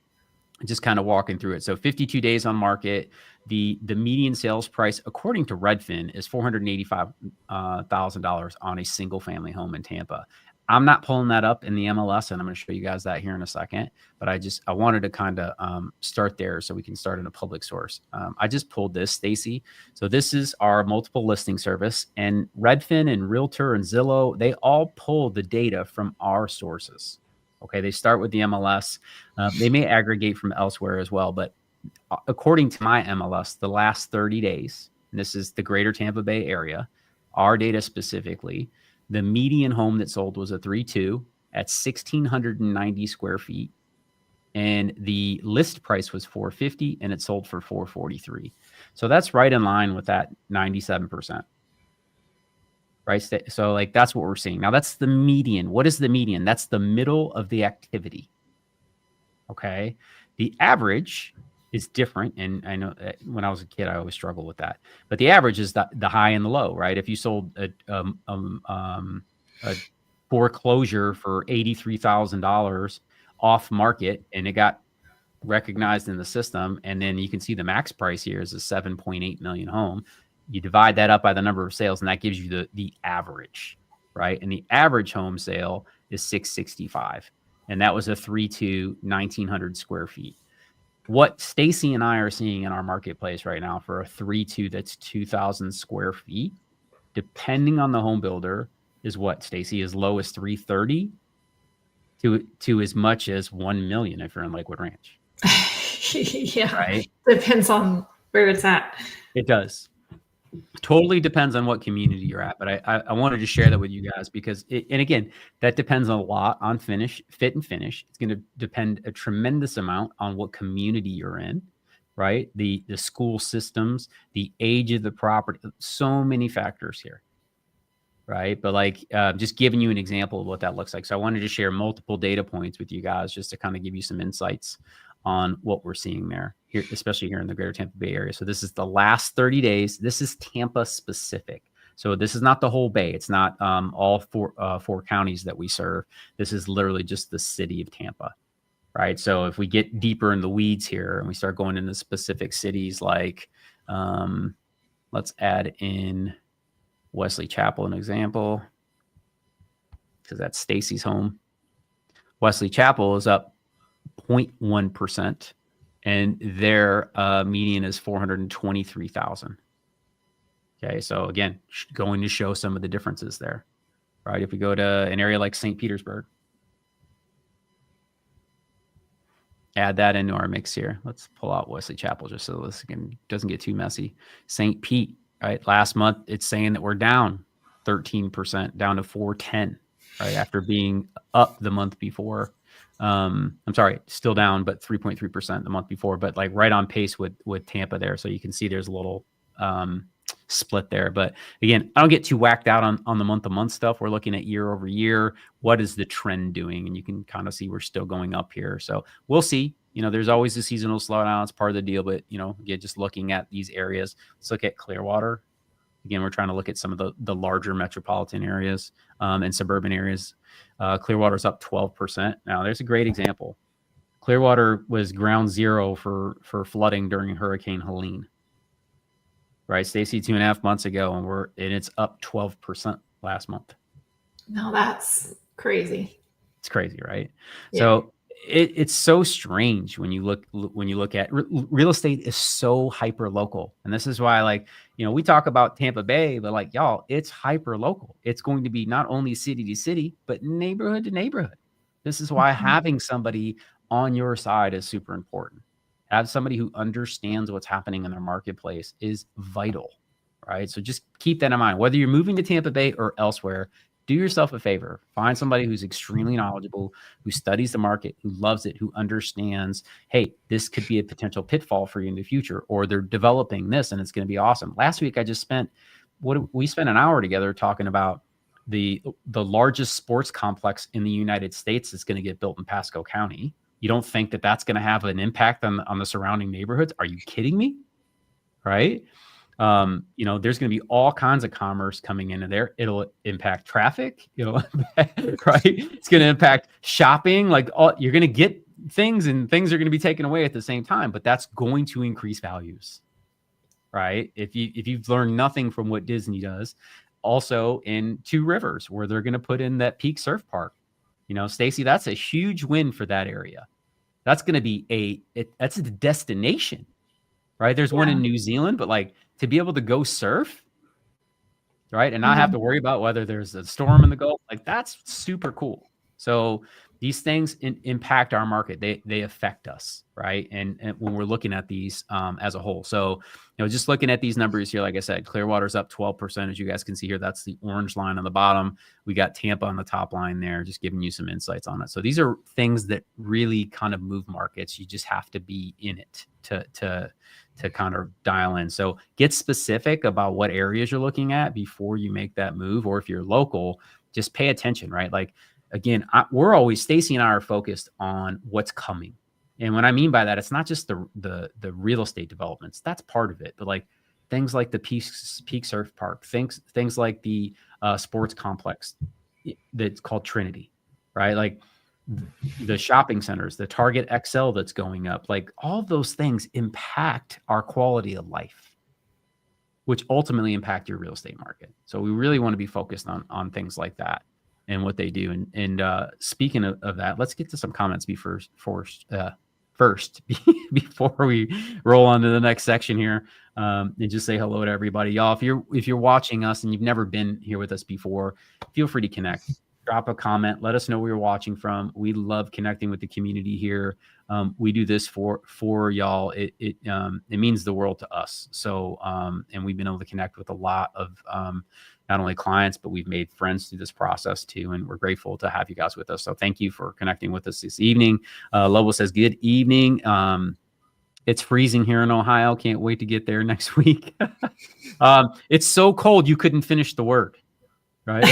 just kind of walking through it. So 52 days on market, the median sales price, according to Redfin, is $485,000 on a single family home in Tampa. I'm not pulling that up in the MLS, and I'm going to show you guys that here in a second. But I wanted to kind of start there so we can start in a public source. I just pulled this, Stacy. So this is our multiple listing service, and Redfin and Realtor and Zillow, they all pull the data from our sources. Okay, they start with the MLS. They may aggregate from elsewhere as well, but according to my MLS, the last 30 days, and this is the greater Tampa Bay area, our data specifically, the median home that sold was a 3.2 at 1,690 square feet. And the list price was $450 and it sold for $443. So that's right in line with that 97%. Right. So like that's what we're seeing. Now that's the median. What is the median? That's the middle of the activity. Okay. The average is different. And I know that when I was a kid, I always struggled with that. But the average is the high and the low, right? If you sold a foreclosure for $83,000 off market and it got recognized in the system, and then you can see the max price here is a 7.8 million home. You divide that up by the number of sales, and that gives you the average, right? And the average home sale is 665, and that was a 3.2, 1,900 square feet. What Stacy and I are seeing in our marketplace right now for a 3.2 that's 2,000 square feet, depending on the home builder, is what, Stacy? As low as 330 to as much as 1 million if you're in Lakewood Ranch. Yeah, right. Depends on where it's at. It does. Totally depends on what community you're at, but I wanted to share that with you guys because and again, that depends a lot on fit and finish. It's going to depend a tremendous amount on what community you're in, right? The school systems, the age of the property, so many factors here, right? But like just giving you an example of what that looks like. So I wanted to share multiple data points with you guys just to kind of give you some insights on what we're seeing there, here, especially here in the greater Tampa Bay area. So this is the last 30 days. This is Tampa specific. So this is not the whole Bay. It's not all four counties that we serve. This is literally just the city of Tampa, right? So if we get deeper in the weeds here and we start going into specific cities like, let's add in Wesley Chapel, an example, because that's Stacy's home. Wesley Chapel is up 0.1%, and their median is 423,000. Okay, so again, going to show some of the differences there, right? If we go to an area like St. Petersburg, add that into our mix here. Let's pull out Wesley Chapel just so this doesn't get too messy. St. Pete, right? Last month, it's saying that we're down 13%, down to 410, right? After being up the month before. I'm sorry, still down, but 3.3% the month before, but like right on pace with Tampa there. So you can see there's a little split there. But again, I don't get too whacked out on the month-to-month stuff. We're looking at year over year. What is the trend doing? And you can kind of see we're still going up here. So we'll see. You know, there's always a seasonal slowdown. It's part of the deal. But, you know, again, just looking at these areas, let's look at Clearwater. Again, we're trying to look at some of the larger metropolitan areas and suburban areas. Clearwater's up 12%. Now, there's a great example. Clearwater was ground zero for flooding during Hurricane Helene. Right, Stacy, 2.5 months ago, and it's up 12% last month. No, that's crazy. It's crazy, right? Yeah. So it's so strange when you look at real estate is so hyper local. And this is why, like, we talk about Tampa Bay, but like, y'all, it's hyper local. It's going to be not only city to city, but neighborhood to neighborhood. This is why having somebody on your side is super important. Have somebody who understands what's happening in their marketplace is vital, right? So just keep that in mind. Whether you're moving to Tampa Bay or elsewhere, do yourself a favor. Find somebody who's extremely knowledgeable, who studies the market, who loves it, who understands, hey, this could be a potential pitfall for you in the future, or they're developing this and it's going to be awesome. Last week, we spent an hour together talking about the largest sports complex in the United States that's going to get built in Pasco County. You don't think that that's going to have an impact on the surrounding neighborhoods? Are you kidding me? Right? There's going to be all kinds of commerce coming into there. It'll impact traffic. Right? It's going to impact shopping. Like, you're going to get things, and things are going to be taken away at the same time. But that's going to increase values, right? If you've learned nothing from what Disney does, also in Two Rivers, where they're going to put in that Peak Surf Park. Stacy, that's a huge win for that area. That's going to be that's a destination, right? There's one in New Zealand, but like, to be able to go surf, right, and not have to worry about whether there's a storm in the Gulf, like, that's super cool. So these things impact our market. They affect us, right? And when we're looking at these as a whole. So, just looking at these numbers here, like I said, Clearwater's up 12%. As you guys can see here, that's the orange line on the bottom. We got Tampa on the top line there, just giving you some insights on it. So these are things that really kind of move markets. You just have to be in it to kind of dial in. So get specific about what areas you're looking at before you make that move. Or if you're local, just pay attention, right? Like, again, Stacy and I are focused on what's coming. And what I mean by that, it's not just the real estate developments. That's part of it. But like things like the Peak Surf Park, things like the sports complex that's called Trinity, right? Like the shopping centers, the Target XL that's going up, like all those things impact our quality of life, which ultimately impact your real estate market. So we really want to be focused on things like that and what they do. And speaking of that, let's get to some comments first before we roll on to the next section here, and just say hello to everybody. Y'all, if you're watching us and you've never been here with us before, feel free to connect. Drop a comment. Let us know where you're watching from. We love connecting with the community here. We do this for y'all. It means the world to us. So, and we've been able to connect with a lot of not only clients, but we've made friends through this process too. And we're grateful to have you guys with us. So thank you for connecting with us this evening. Lobo says, good evening. It's freezing here in Ohio. Can't wait to get there next week. It's so cold you couldn't finish the word. Right.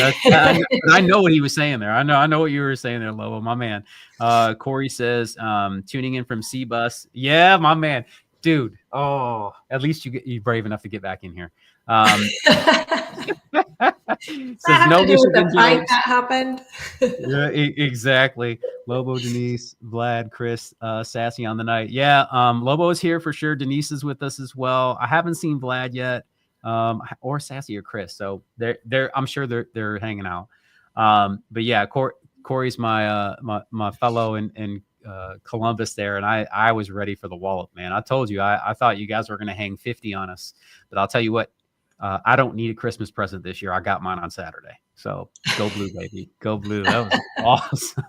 I know what he was saying there. I know what you were saying there, Lobo, my man. Corey says, tuning in from C-Bus. Yeah, my man. Dude. Oh, at least you're brave enough to get back in here. Says no Michigan jokes. That happened. Yeah, exactly. Lobo, Denise, Vlad, Chris, Sassy on the night. Yeah, Lobo is here for sure. Denise is with us as well. I haven't seen Vlad yet. Or Sassy or Chris. So I'm sure they're hanging out. But yeah, Corey's my fellow in Columbus there. And I was ready for the wallop, man. I told you, I thought you guys were going to hang 50 on us, but I'll tell you what, I don't need a Christmas present this year. I got mine on Saturday. So go blue, baby. Go blue. That was awesome.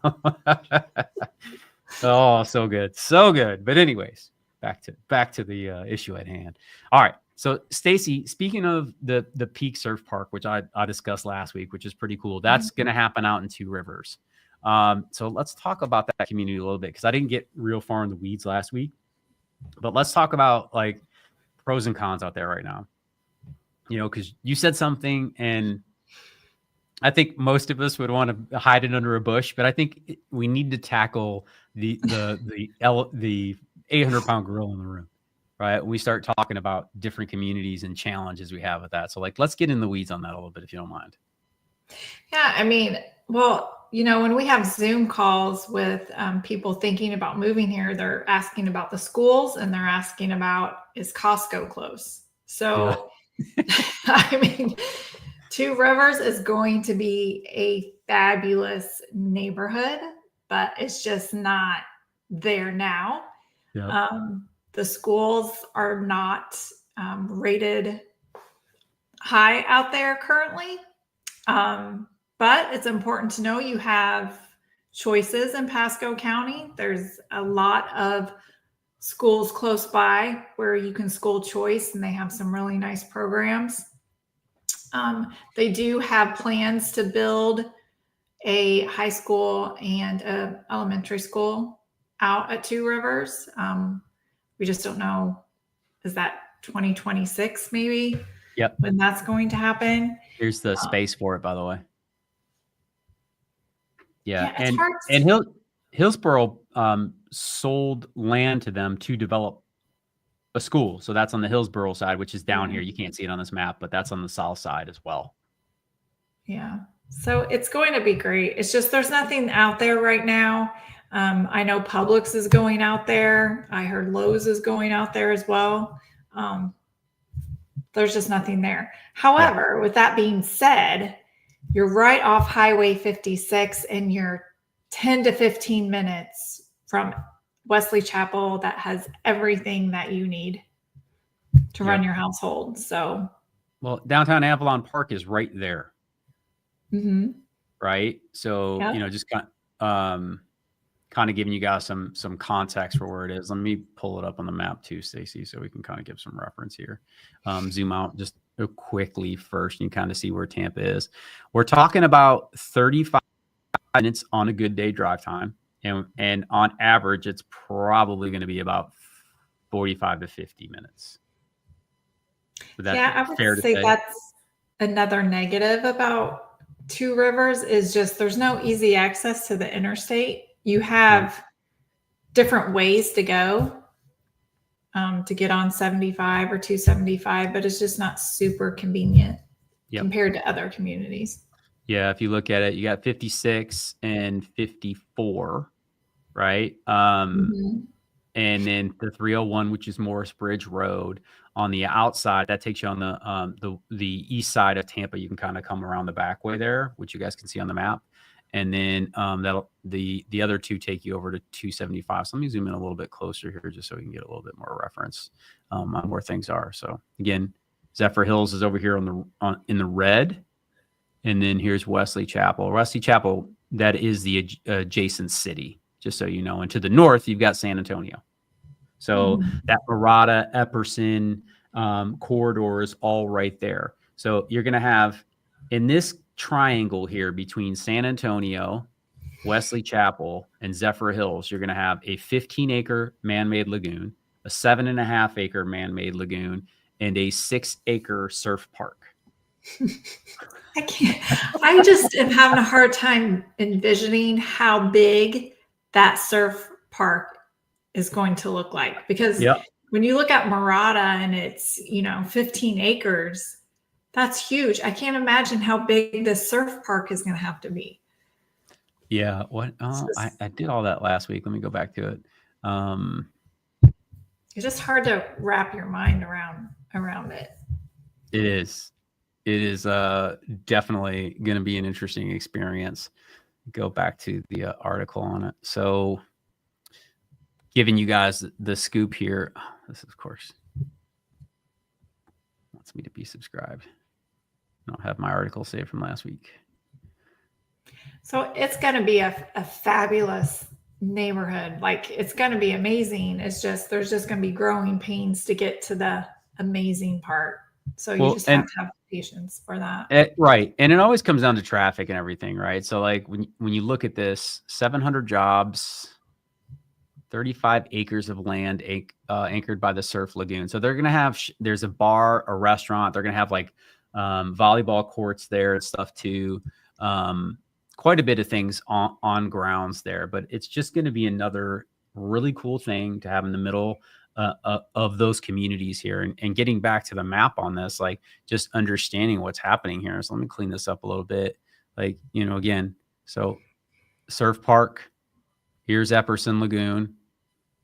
Oh, so good. So good. But anyways, back to the issue at hand. All right. So Stacy, speaking of the Peak Surf Park, which I discussed last week, which is pretty cool. That's going to happen out in Two Rivers. So let's talk about that community a little bit, because I didn't get real far in the weeds last week. But let's talk about like pros and cons out there right now. Because you said something, and I think most of us would want to hide it under a bush, but I think we need to tackle the 800-pound gorilla in the room. Right. We start talking about different communities and challenges we have with that. So let's get in the weeds on that a little bit, if you don't mind. Yeah. I mean, well, when we have Zoom calls with people thinking about moving here, they're asking about the schools, and they're asking about, is Costco close? So, yeah. I mean, Two Rivers is going to be a fabulous neighborhood, but it's just not there now. Yep. The schools are not rated high out there currently. But it's important to know you have choices in Pasco County. There's a lot of schools close by where you can school choice, and they have some really nice programs. They do have plans to build a high school and an elementary school out at Two Rivers. We just don't know, is that 2026 maybe? Yep. When that's going to happen. Here's the space for it, by the way. Yeah, yeah, and Hillsboro sold land to them to develop a school. So that's on the Hillsboro side, which is down here. You can't see it on this map, but that's on the south side as well. Yeah. So it's going to be great. It's just there's nothing out there right now. I know Publix is going out there. I heard Lowe's is going out there as well. There's just nothing there. However, with that being said, you're right off Highway 56 and you're 10 to 15 minutes from Wesley Chapel that has everything that you need to run your household. So, well, downtown Avalon Park is right there. Right. So, just kind of giving you guys some context for where it is. Let me pull it up on the map too, Stacy, so we can kind of give some reference here. Zoom out just quickly first, and you kind of see where Tampa is. We're talking about 35 minutes on a good day drive time. And on average, it's probably going to be about 45 to 50 minutes. I would say that's another negative about Two Rivers is just there's no easy access to the interstate. You have different ways to go to get on 75 or 275, but it's just not super convenient compared to other communities. Yeah, if you look at it, you got 56 and 54, right? And then the 301, which is Morris Bridge Road, on the outside, that takes you on the east side of Tampa. You can kind of come around the back way there, which you guys can see on the map. And then the other two take you over to 275. So let me zoom in a little bit closer here just so we can get a little bit more reference on where things are. So again, Zephyr Hills is over here in the red. And then here's Wesley Chapel. Wesley Chapel, that is the adjacent city, just so you know. And to the north, you've got San Antonio. So that Mirada, Epperson corridor is all right there. So you're going to have, in this triangle here between San Antonio, Wesley Chapel, and Zephyr Hills, you're going to have a 15-acre man-made lagoon, a 7.5-acre man-made lagoon, and a 6-acre surf park. I just am having a hard time envisioning how big that surf park is going to look like, because when you look at Mirada and it's 15 acres, that's huge. I can't imagine how big this surf park is going to have to be. Yeah, what? I did all that last week. Let me go back to it. It's just hard to wrap your mind around it. It is. It is definitely going to be an interesting experience. Go back to the article on it. So, giving you guys the scoop here. This, of course, wants me to be subscribed. I don't have my article saved from last week. So it's going to be a fabulous neighborhood. Like, it's going to be amazing. It's just, there's just going to be growing pains to get to the amazing part. So you just have to have patience for that. Right. And it always comes down to traffic and everything, right? So like when you look at this, 700 jobs, 35 acres of land anchored by the surf lagoon. So they're going to have, there's a bar, a restaurant. They're going to have like volleyball courts there and stuff too. Quite a bit of things on grounds there, but it's just going to be another really cool thing to have in the middle of those communities here. And getting back to the map on this, like just understanding what's happening here. So let me clean this up a little bit. Like, again, so surf park, here's Epperson Lagoon,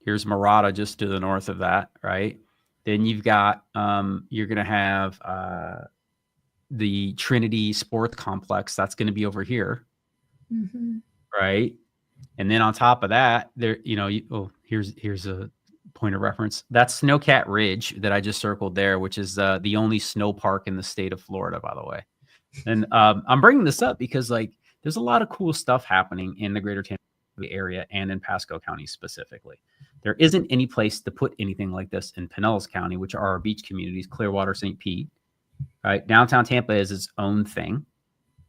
here's Mirada just to the north of that, right? Then you've got, you're going to have the Trinity Sports Complex. That's going to be over here, right? And then on top of that, there, here's a point of reference. That's Snowcat Ridge that I just circled there, which is the only snow park in the state of Florida, by the way. And I'm bringing this up because like there's a lot of cool stuff happening in the greater Tampa Bay area and in Pasco County specifically. There isn't any place to put anything like this in Pinellas County, which are our beach communities, Clearwater, St. Pete. Right, downtown Tampa is its own thing.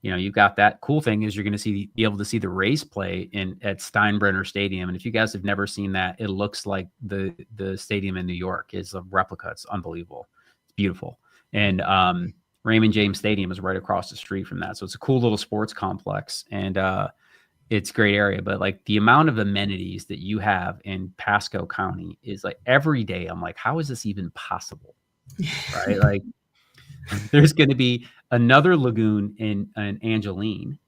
You've got that cool thing is you're going to be able to see the Rays play at Steinbrenner Stadium. And if you guys have never seen that, it looks like the stadium in New York is a replica. It's unbelievable. It's beautiful. And Raymond James Stadium is right across the street from that. So it's a cool little sports complex and it's a great area. But like the amount of amenities that you have in Pasco County is like every day I'm like, how is this even possible? Right? Like there's going to be another lagoon in Angeline,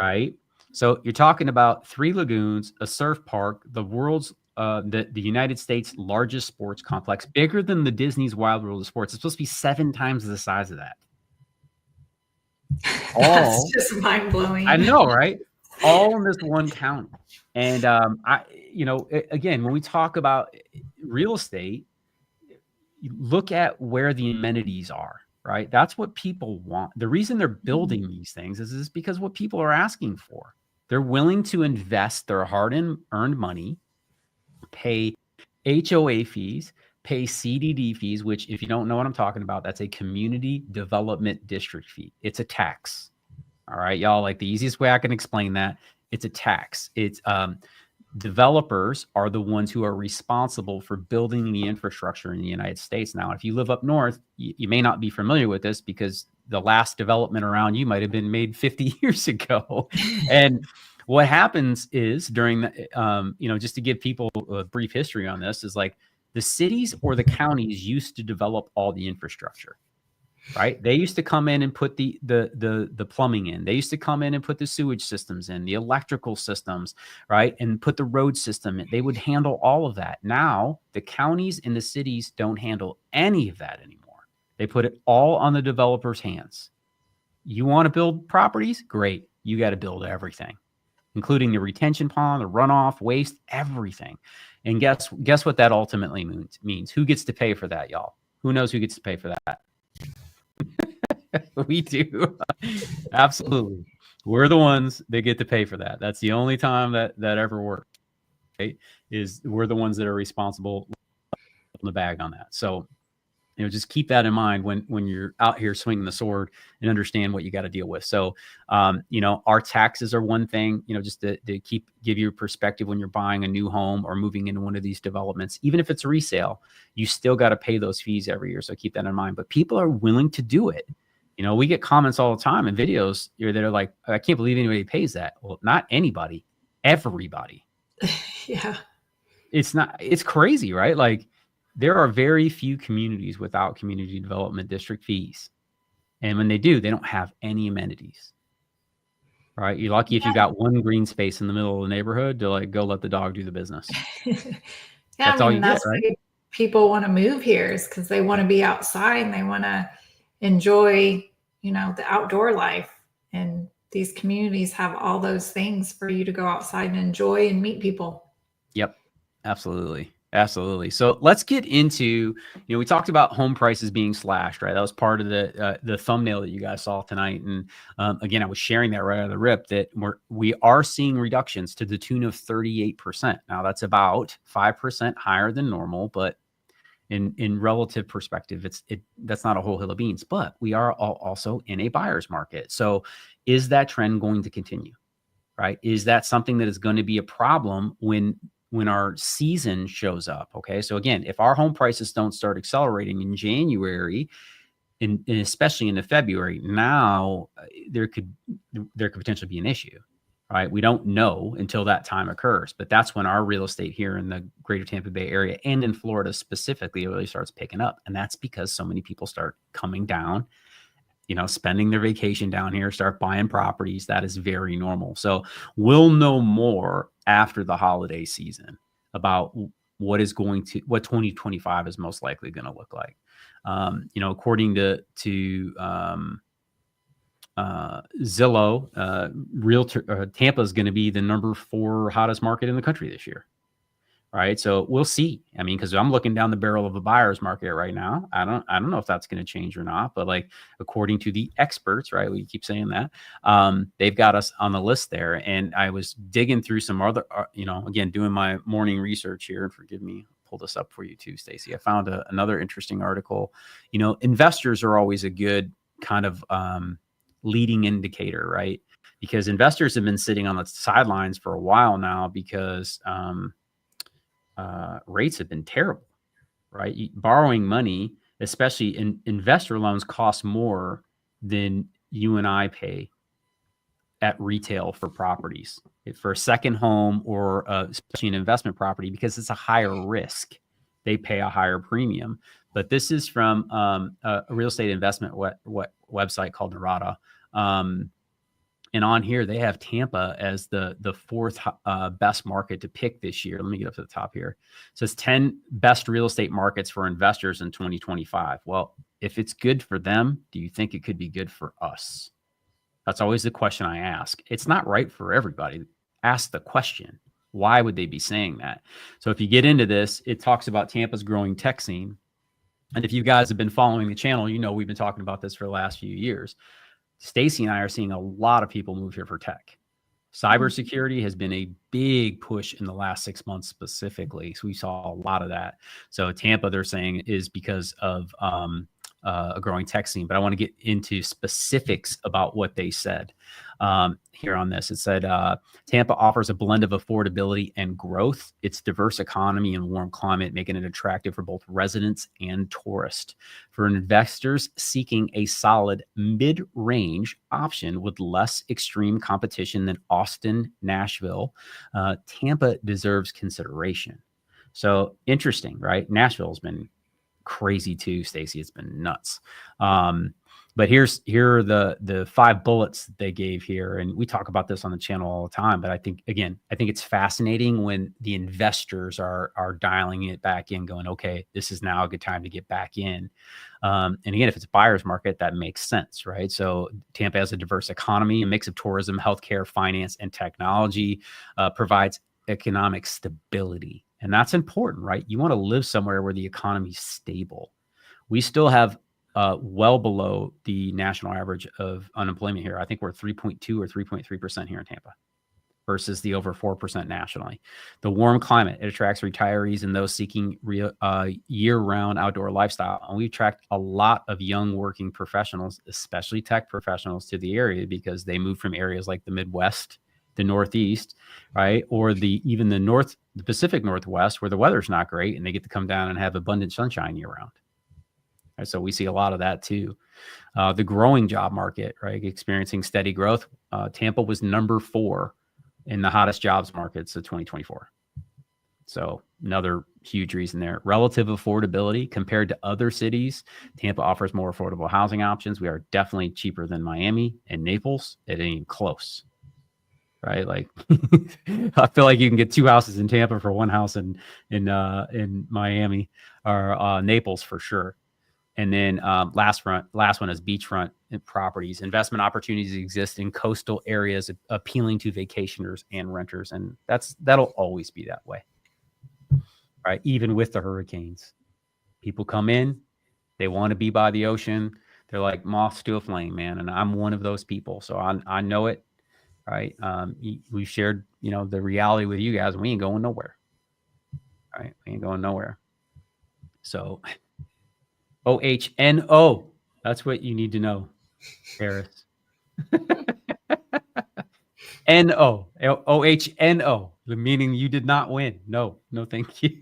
right? So you're talking about 3 lagoons, a surf park, the world's the United States' largest sports complex, bigger than the Disney's Wild World of Sports. It's supposed to be 7 times the size of that. That's just mind blowing. I know, right? All in this one county. And again, when we talk about real estate, look at where the amenities are, right? That's what people want. The reason they're building these things is because what people are asking for. They're willing to invest their hard-earned money, pay HOA fees, pay CDD fees, which if you don't know what I'm talking about, that's a community development district fee. It's a tax. All right, y'all, like the easiest way I can explain that, it's a tax. It's developers are the ones who are responsible for building the infrastructure in the United States. Now, if you live up north, you may not be familiar with this because the last development around you might have been made 50 years ago. And what happens is during the, just to give people a brief history on this is like the cities or the counties used to develop all the infrastructure. Right. They used to come in and put the plumbing in. They used to come in and put the sewage systems in, the electrical systems, right, and put the road system in. They would handle all of that. Now, the counties and the cities don't handle any of that anymore. They put it all on the developer's hands. You want to build properties? Great. You got to build everything, including the retention pond, the runoff, waste, everything. And guess what that ultimately means? Who gets to pay for that, y'all? Who knows who gets to pay for that? We do. Absolutely. We're the ones that get to pay for that. That's the only time that ever worked. Right? Is we're the ones that are responsible on the bag on that. So, just keep that in mind when you're out here swinging the sword and understand what you got to deal with. So, our taxes are one thing, just to give you a perspective when you're buying a new home or moving into one of these developments, even if it's resale, you still got to pay those fees every year. So keep that in mind, but people are willing to do it. We get comments all the time in videos that are like, I can't believe anybody pays that. Well, not anybody, everybody. Yeah. It's crazy, right? Like there are very few communities without community development district fees. And when they do, they don't have any amenities, right? You're lucky if you got one green space in the middle of the neighborhood to like, go let the dog do the business. That's all you get, right? Why people want to move here is because they want to be outside and they want to enjoy, the outdoor life. And these communities have all those things for you to go outside and enjoy and meet people. Yep. Absolutely. Absolutely. So let's get into, we talked about home prices being slashed, right? That was part of the thumbnail that you guys saw tonight. And again, I was sharing that right out of the rip that we are seeing reductions to the tune of 38%. Now that's about 5% higher than normal, but in relative perspective, that's not a whole hill of beans, but we are also in a buyer's market. So is that trend going to continue, right? Is that something that is going to be a problem when our season shows up? Okay. So again, if our home prices don't start accelerating in January, and especially into February, now there could potentially be an issue, right? We don't know until that time occurs, but that's when our real estate here in the greater Tampa Bay area and in Florida specifically really starts picking up. And that's because so many people start coming down, spending their vacation down here, start buying properties. That is very normal. So we'll know more after the holiday season about what 2025 is most likely going to look like. According to Zillow, realtor, Tampa is going to be the number 4 hottest market in the country this year. Right. So we'll see. I mean, because I'm looking down the barrel of a buyer's market right now. I don't know if that's going to change or not. But like, according to the experts, right, we keep saying that, they've got us on the list there. And I was digging through some other, again, doing my morning research here. And forgive me, pull this up for you too, Stacy. I found another interesting article. Investors are always a good kind of leading indicator, right? Because investors have been sitting on the sidelines for a while now because rates have been terrible, right? Borrowing money, especially in investor loans, cost more than you and I pay at retail for properties, for a second home or especially an investment property, because it's a higher risk. They pay a higher premium. But this is from a real estate investment website called Narada. And on here, they have Tampa as the 4th best market to pick this year. Let me get up to the top here. It says 10 best real estate markets for investors in 2025. Well, if it's good for them, do you think it could be good for us? That's always the question I ask. It's not right for everybody. Ask the question. Why would they be saying that? So if you get into this, it talks about Tampa's growing tech scene. And if you guys have been following the channel, we've been talking about this for the last few years. Stacy and I are seeing a lot of people move here for tech. Cybersecurity has been a big push in the last 6 months specifically. So we saw a lot of that. So Tampa, they're saying, is because of a growing tech scene. But I want to get into specifics about what they said here on this. It said, Tampa offers a blend of affordability and growth. Its diverse economy and warm climate, making it attractive for both residents and tourists. For investors seeking a solid mid-range option with less extreme competition than Austin, Nashville, Tampa deserves consideration. So interesting, right? Nashville's been crazy too, Stacy. It's been nuts. But here are the 5 bullets that they gave here. And we talk about this on the channel all the time. But I think it's fascinating when the investors are dialing it back in, going, okay, this is now a good time to get back in. And again, if it's a buyer's market, that makes sense, right? So Tampa has a diverse economy, a mix of tourism, healthcare, finance, and technology, provides economic stability. And that's important, right? You want to live somewhere where the economy's stable. We still have well below the national average of unemployment here. I think we're 3.2 or 3.3% here in Tampa versus the over 4% nationally. The warm climate, it attracts retirees and those seeking year-round outdoor lifestyle. And we attract a lot of young working professionals, especially tech professionals, to the area because they move from areas like the Midwest, the Northeast, right? Or even the Pacific Northwest, where the weather's not great and they get to come down and have abundant sunshine year round. Right, so we see a lot of that too. The growing job market, right? Experiencing steady growth. Tampa was number 4 in the hottest jobs markets of 2024. So another huge reason there. Relative affordability compared to other cities, Tampa offers more affordable housing options. We are definitely cheaper than Miami and Naples. It ain't even close. Right, like I feel like you can get 2 houses in Tampa for 1 house in Miami or Naples for sure. And then last one is beachfront properties. Investment opportunities exist in coastal areas appealing to vacationers and renters, and that'll always be that way, right? Even with the hurricanes, people come in, they want to be by the ocean. They're like moths to a flame, man, and I'm one of those people, so I know it. Right. We've shared, the reality with you guys. We ain't going nowhere. Right. We ain't going nowhere. So OHNO. That's what you need to know, Harris. NO. OHNO. The meaning you did not win. No, thank you.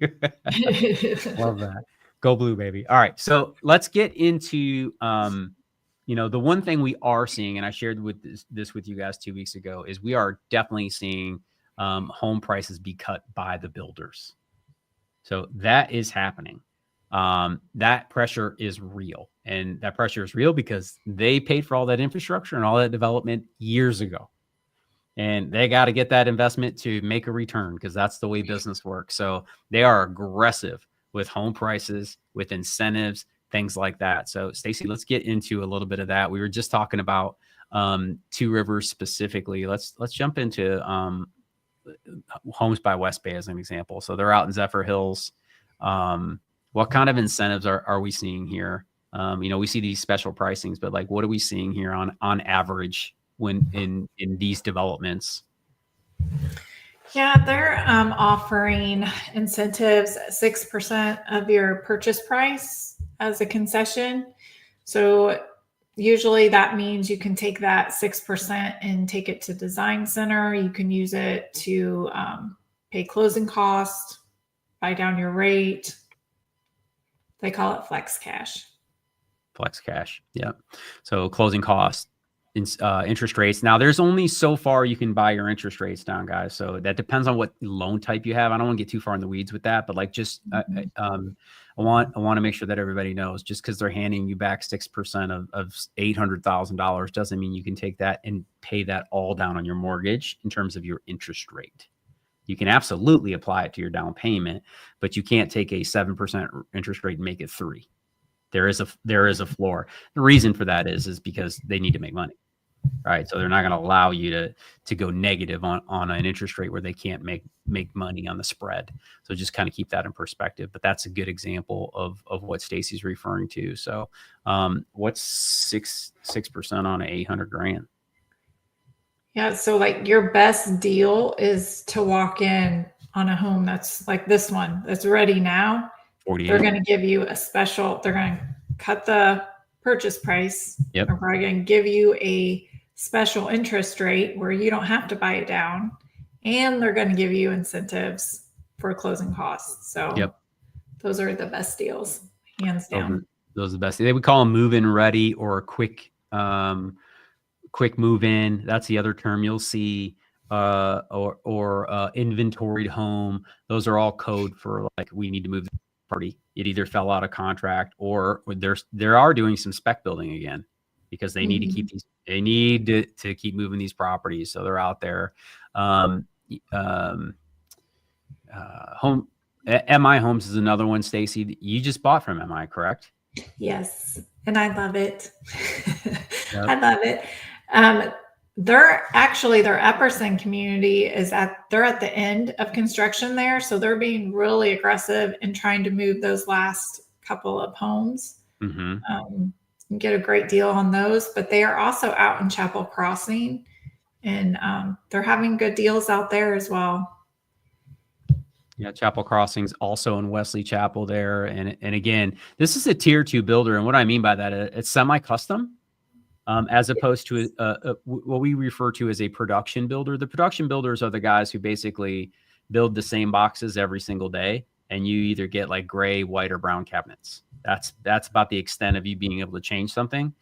Love that. Go blue, baby. All right. So let's get into the one thing we are seeing, and I shared this with you guys 2 weeks ago, is we are definitely seeing home prices be cut by the builders. So that is happening. That pressure is real. And that pressure is real because they paid for all that infrastructure and all that development years ago. And they got to get that investment to make a return because that's the way business works. So they are aggressive with home prices, with incentives, things like that. So Stacy, let's get into a little bit of that. We were just talking about Two Rivers specifically. Let's jump into Homes by West Bay as an example. So they're out in Zephyr Hills. What kind of incentives are we seeing here? We see these special pricings, but like, what are we seeing here on average when in these developments? Yeah, they're offering incentives at 6% of your purchase price as a concession. So usually that means you can take that 6% and take it to design center. You can use it to pay closing costs, buy down your rate. They call it flex cash. Flex cash. Yeah. So closing costs, interest rates. Now there's only so far you can buy your interest rates down, guys. So that depends on what loan type you have. I don't want to get too far in the weeds with that, but like just, I want to make sure that everybody knows, just because they're handing you back 6% of $800,000 doesn't mean you can take that and pay that all down on your mortgage in terms of your interest rate. You can absolutely apply it to your down payment, but you can't take a 7% interest rate and make it 3%. There is a floor. The reason for that is because they need to make money, right? So they're not going to allow you to go negative on an interest rate where they can't make money on the spread. So just kind of keep that in perspective. But that's a good example of what Stacy's referring to. So what's 6% on 800 grand? Yeah, so like your best deal is to walk in on a home that's like this one that's ready now. 48. They're going to give you a special, they're going to cut the purchase price. Yep. They're probably going to give you a special interest rate where you don't have to buy it down. And they're going to give you incentives for closing costs. So yep, those are the best deals, hands down. Those are the best. They would call them move-in ready or a quick move-in. That's the other term you'll see. Or inventoried home. Those are all code for like, we need to move the party. It either fell out of contract or they are doing some spec building again because they need to keep these. They need to keep moving these properties, so they're out there. Home MI Homes is another one, Stacy. You just bought from MI, correct? Yes, and I love it. Yep. I love it. Their Epperson community they're at the end of construction there. So they're being really aggressive in trying to move those last couple of homes. And get a great deal on those, but they are also out in Chapel Crossing and they're having good deals out there as well. Yeah, Chapel Crossing's also in Wesley Chapel there. And again, this is a tier 2 builder. And what I mean by that, it's semi-custom. As opposed to what we refer to as a production builder. The production builders are the guys who basically build the same boxes every single day, and you either get like gray, white, or brown cabinets. That's about the extent of you being able to change something.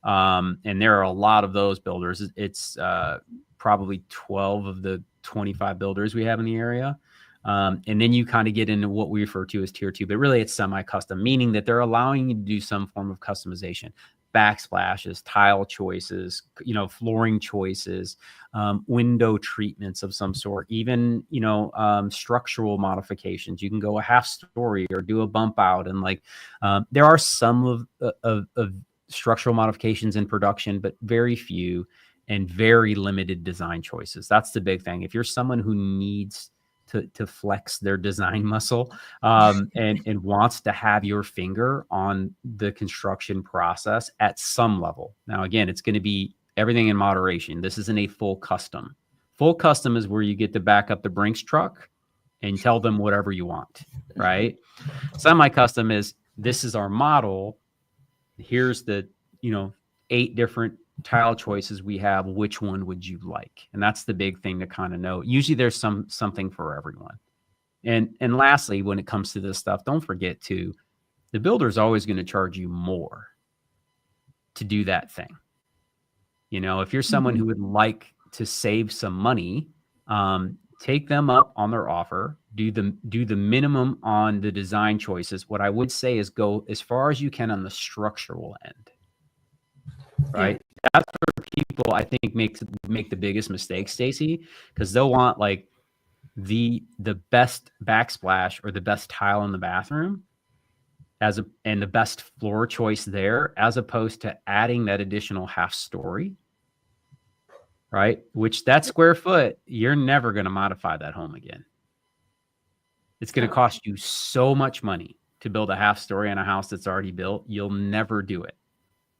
And there are a lot of those builders. It's probably 12 of the 25 builders we have in the area. And then you kind of get into what we refer to as tier 2, but really it's semi-custom, meaning that they're allowing you to do some form of customization. Backsplashes, tile choices, flooring choices, window treatments of some sort, even, structural modifications. You can go a half story or do a bump out. And there are some of structural modifications in production, but very few and very limited design choices. That's the big thing. If you're someone who needs to flex their design muscle and wants to have your finger on the construction process at some level. Now, again, it's going to be everything in moderation. This isn't a full custom. Full custom is where you get to back up the Brinks truck and tell them whatever you want, right? Semi-custom is, this is our model. Here's the, 8 different tile choices we have. Which one would you like? And that's the big thing to kind of know. Usually there's something for everyone. And lastly, when it comes to this stuff, don't forget the builder is always going to charge you more to do that thing. If you're someone who would like to save some money, take them up on their offer, do the minimum on the design choices. What I would say is go as far as you can on the structural end, right? Yeah. That's where people, I think, make the biggest mistake, Stacy, because they'll want like the best backsplash or the best tile in the bathroom, and the best floor choice there, as opposed to adding that additional half story, right? Which that square foot, you're never going to modify that home again. It's going to cost you so much money to build a half story on a house that's already built. You'll never do it.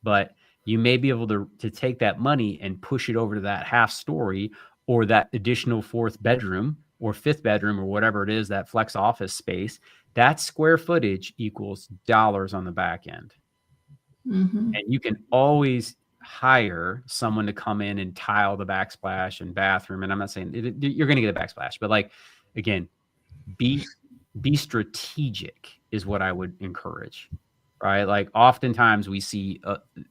But you may be able to take that money and push it over to that half story or that additional fourth bedroom or fifth bedroom or whatever it is, that flex office space. That square footage equals dollars on the back end. Mm-hmm. And you can always hire someone to come in and tile the backsplash and bathroom. And I'm not saying you're going to get a backsplash, but like, again, be strategic is what I would encourage, right? Like oftentimes we see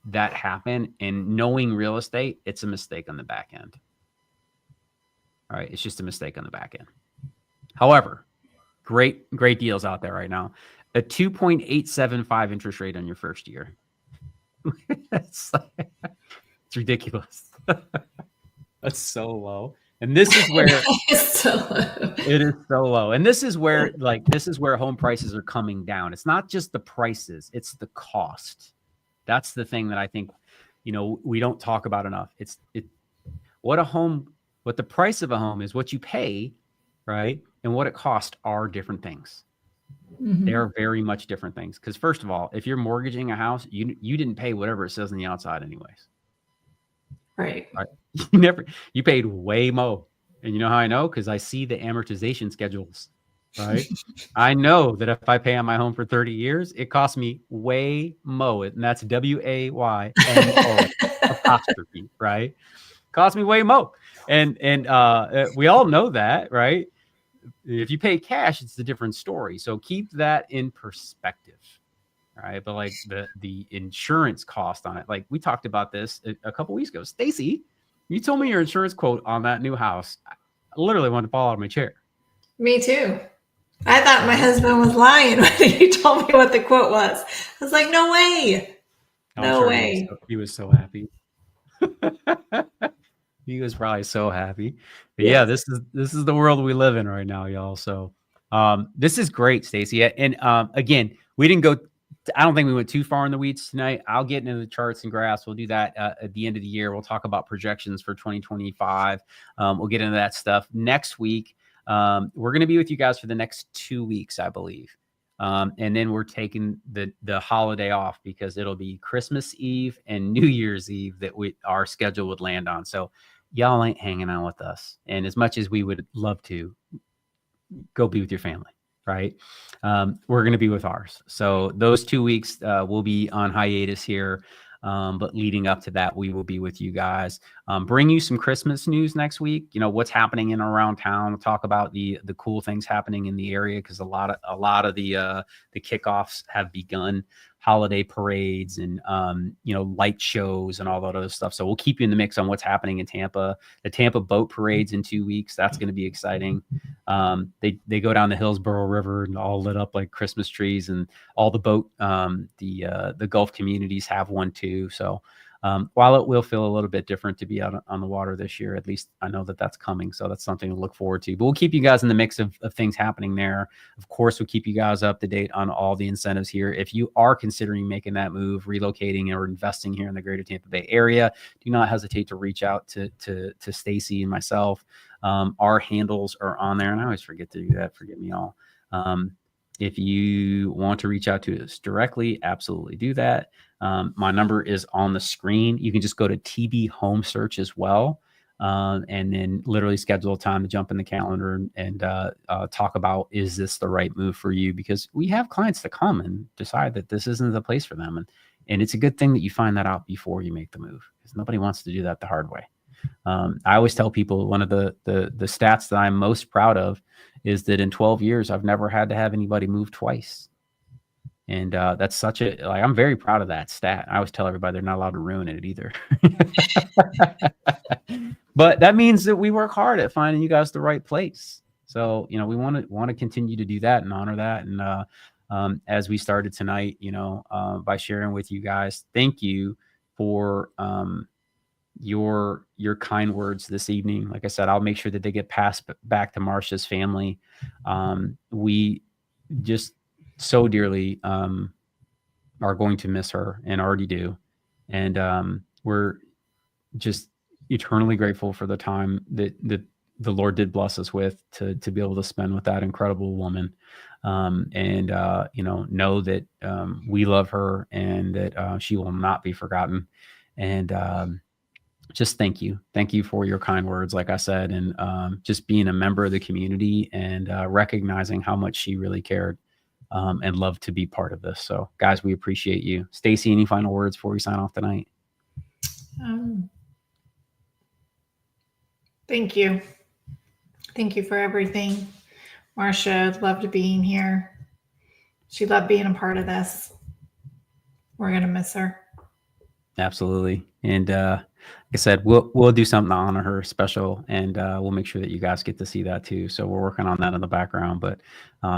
that happen, and knowing real estate, it's a mistake on the back end. All right. It's just a mistake on the back end. However, great deals out there right now. A 2.875 interest rate on your first year. It's ridiculous. That's so low. And this is where it is so low. And this is where home prices are coming down. It's not just the prices, it's the cost. That's the thing that I think, we don't talk about enough. What the price of a home is, what you pay, right? And what it costs are different things. Mm-hmm. They are very much different things. Because first of all, if you're mortgaging a house, you didn't pay whatever it says on the outside anyways. Right. You paid way more. And you know how I know? Because I see the amortization schedules, right? I know that if I pay on my home for 30 years, it costs me way more. And that's WAYMO apostrophe, right? Cost me way more. And we all know that, right? If you pay cash, it's a different story. So keep that in perspective. Right. But like the insurance cost on it, like we talked about this a couple weeks ago. Stacy, you told me your insurance quote on that new house. I literally wanted to fall out of my chair. Me too. I thought my husband was lying when he told me what the quote was. I was like, no way. No way. He was so happy. He was probably so happy. But yeah, this is the world we live in right now, y'all. So this is great, Stacy. And again, we didn't go. I don't think we went too far in the weeds tonight. I'll get into the charts and graphs. We'll do that at the end of the year. We'll talk about projections for 2025. We'll get into that stuff next week. We're going to be with you guys for the next 2 weeks, I believe. And then we're taking the holiday off because it'll be Christmas Eve and New Year's Eve that our schedule would land on. So y'all ain't hanging out with us. And as much as we would love to, go be with your family. Right. We're going to be with ours. So those 2 weeks we'll be on hiatus here. But leading up to that, we will be with you guys. Bring you some Christmas news next week. What's happening in and around town. We'll talk about the cool things happening in the area because a lot of the kickoffs have begun. Holiday parades and light shows and all that other stuff. So we'll keep you in the mix on what's happening in Tampa. The Tampa boat parade's in 2 weeks. That's going to be exciting. They go down the Hillsborough River and all lit up like Christmas trees, and all the boat the Gulf communities have one too. So while it will feel a little bit different to be out on the water this year, at least I know that that's coming. So that's something to look forward to. But we'll keep you guys in the mix of things happening there. Of course, we'll keep you guys up to date on all the incentives here. If you are considering making that move, relocating or investing here in the greater Tampa Bay area, do not hesitate to reach out to Stacy and myself. Our handles are on there, and I always forget to do that. Forgive me all. If you want to reach out to us directly, absolutely do that. My number is on the screen. You can just go to TB Home Search as well, and then literally schedule a time to jump in the calendar and talk about, is this the right move for you? Because we have clients that come and decide that this isn't the place for them. And it's a good thing that you find that out before you make the move, because nobody wants to do that the hard way. I always tell people one of the stats that I'm most proud of is that in 12 years, I've never had to have anybody move twice. And that's I'm very proud of that stat. I always tell everybody they're not allowed to ruin it either. But that means that we work hard at finding you guys the right place. So, we want to continue to do that and honor that. And as we started tonight, by sharing with you guys, thank you for your kind words this evening. Like I said, I'll make sure that they get passed back to Marsha's family. We just so dearly are going to miss her and already do. And we're just eternally grateful for the time that the Lord did bless us with to be able to spend with that incredible woman. And know that we love her and that she will not be forgotten. And just thank you for your kind words, like I said, and just being a member of the community and recognizing how much she really cared and loved to be part of this. So, guys, we appreciate you. Stacy, any final words before we sign off tonight? Thank you. Thank you for everything. Marcia loved being here. She loved being a part of this. We're going to miss her. Absolutely. And like I said, we'll do something to honor her special, and we'll make sure that you guys get to see that too. So we're working on that in the background. But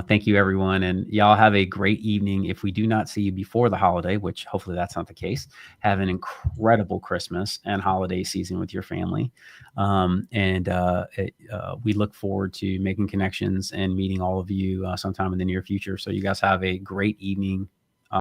thank you, everyone, and y'all have a great evening. If we do not see you before the holiday, which hopefully that's not the case, have an incredible Christmas and holiday season with your family. We look forward to making connections and meeting all of you sometime in the near future. So you guys have a great evening.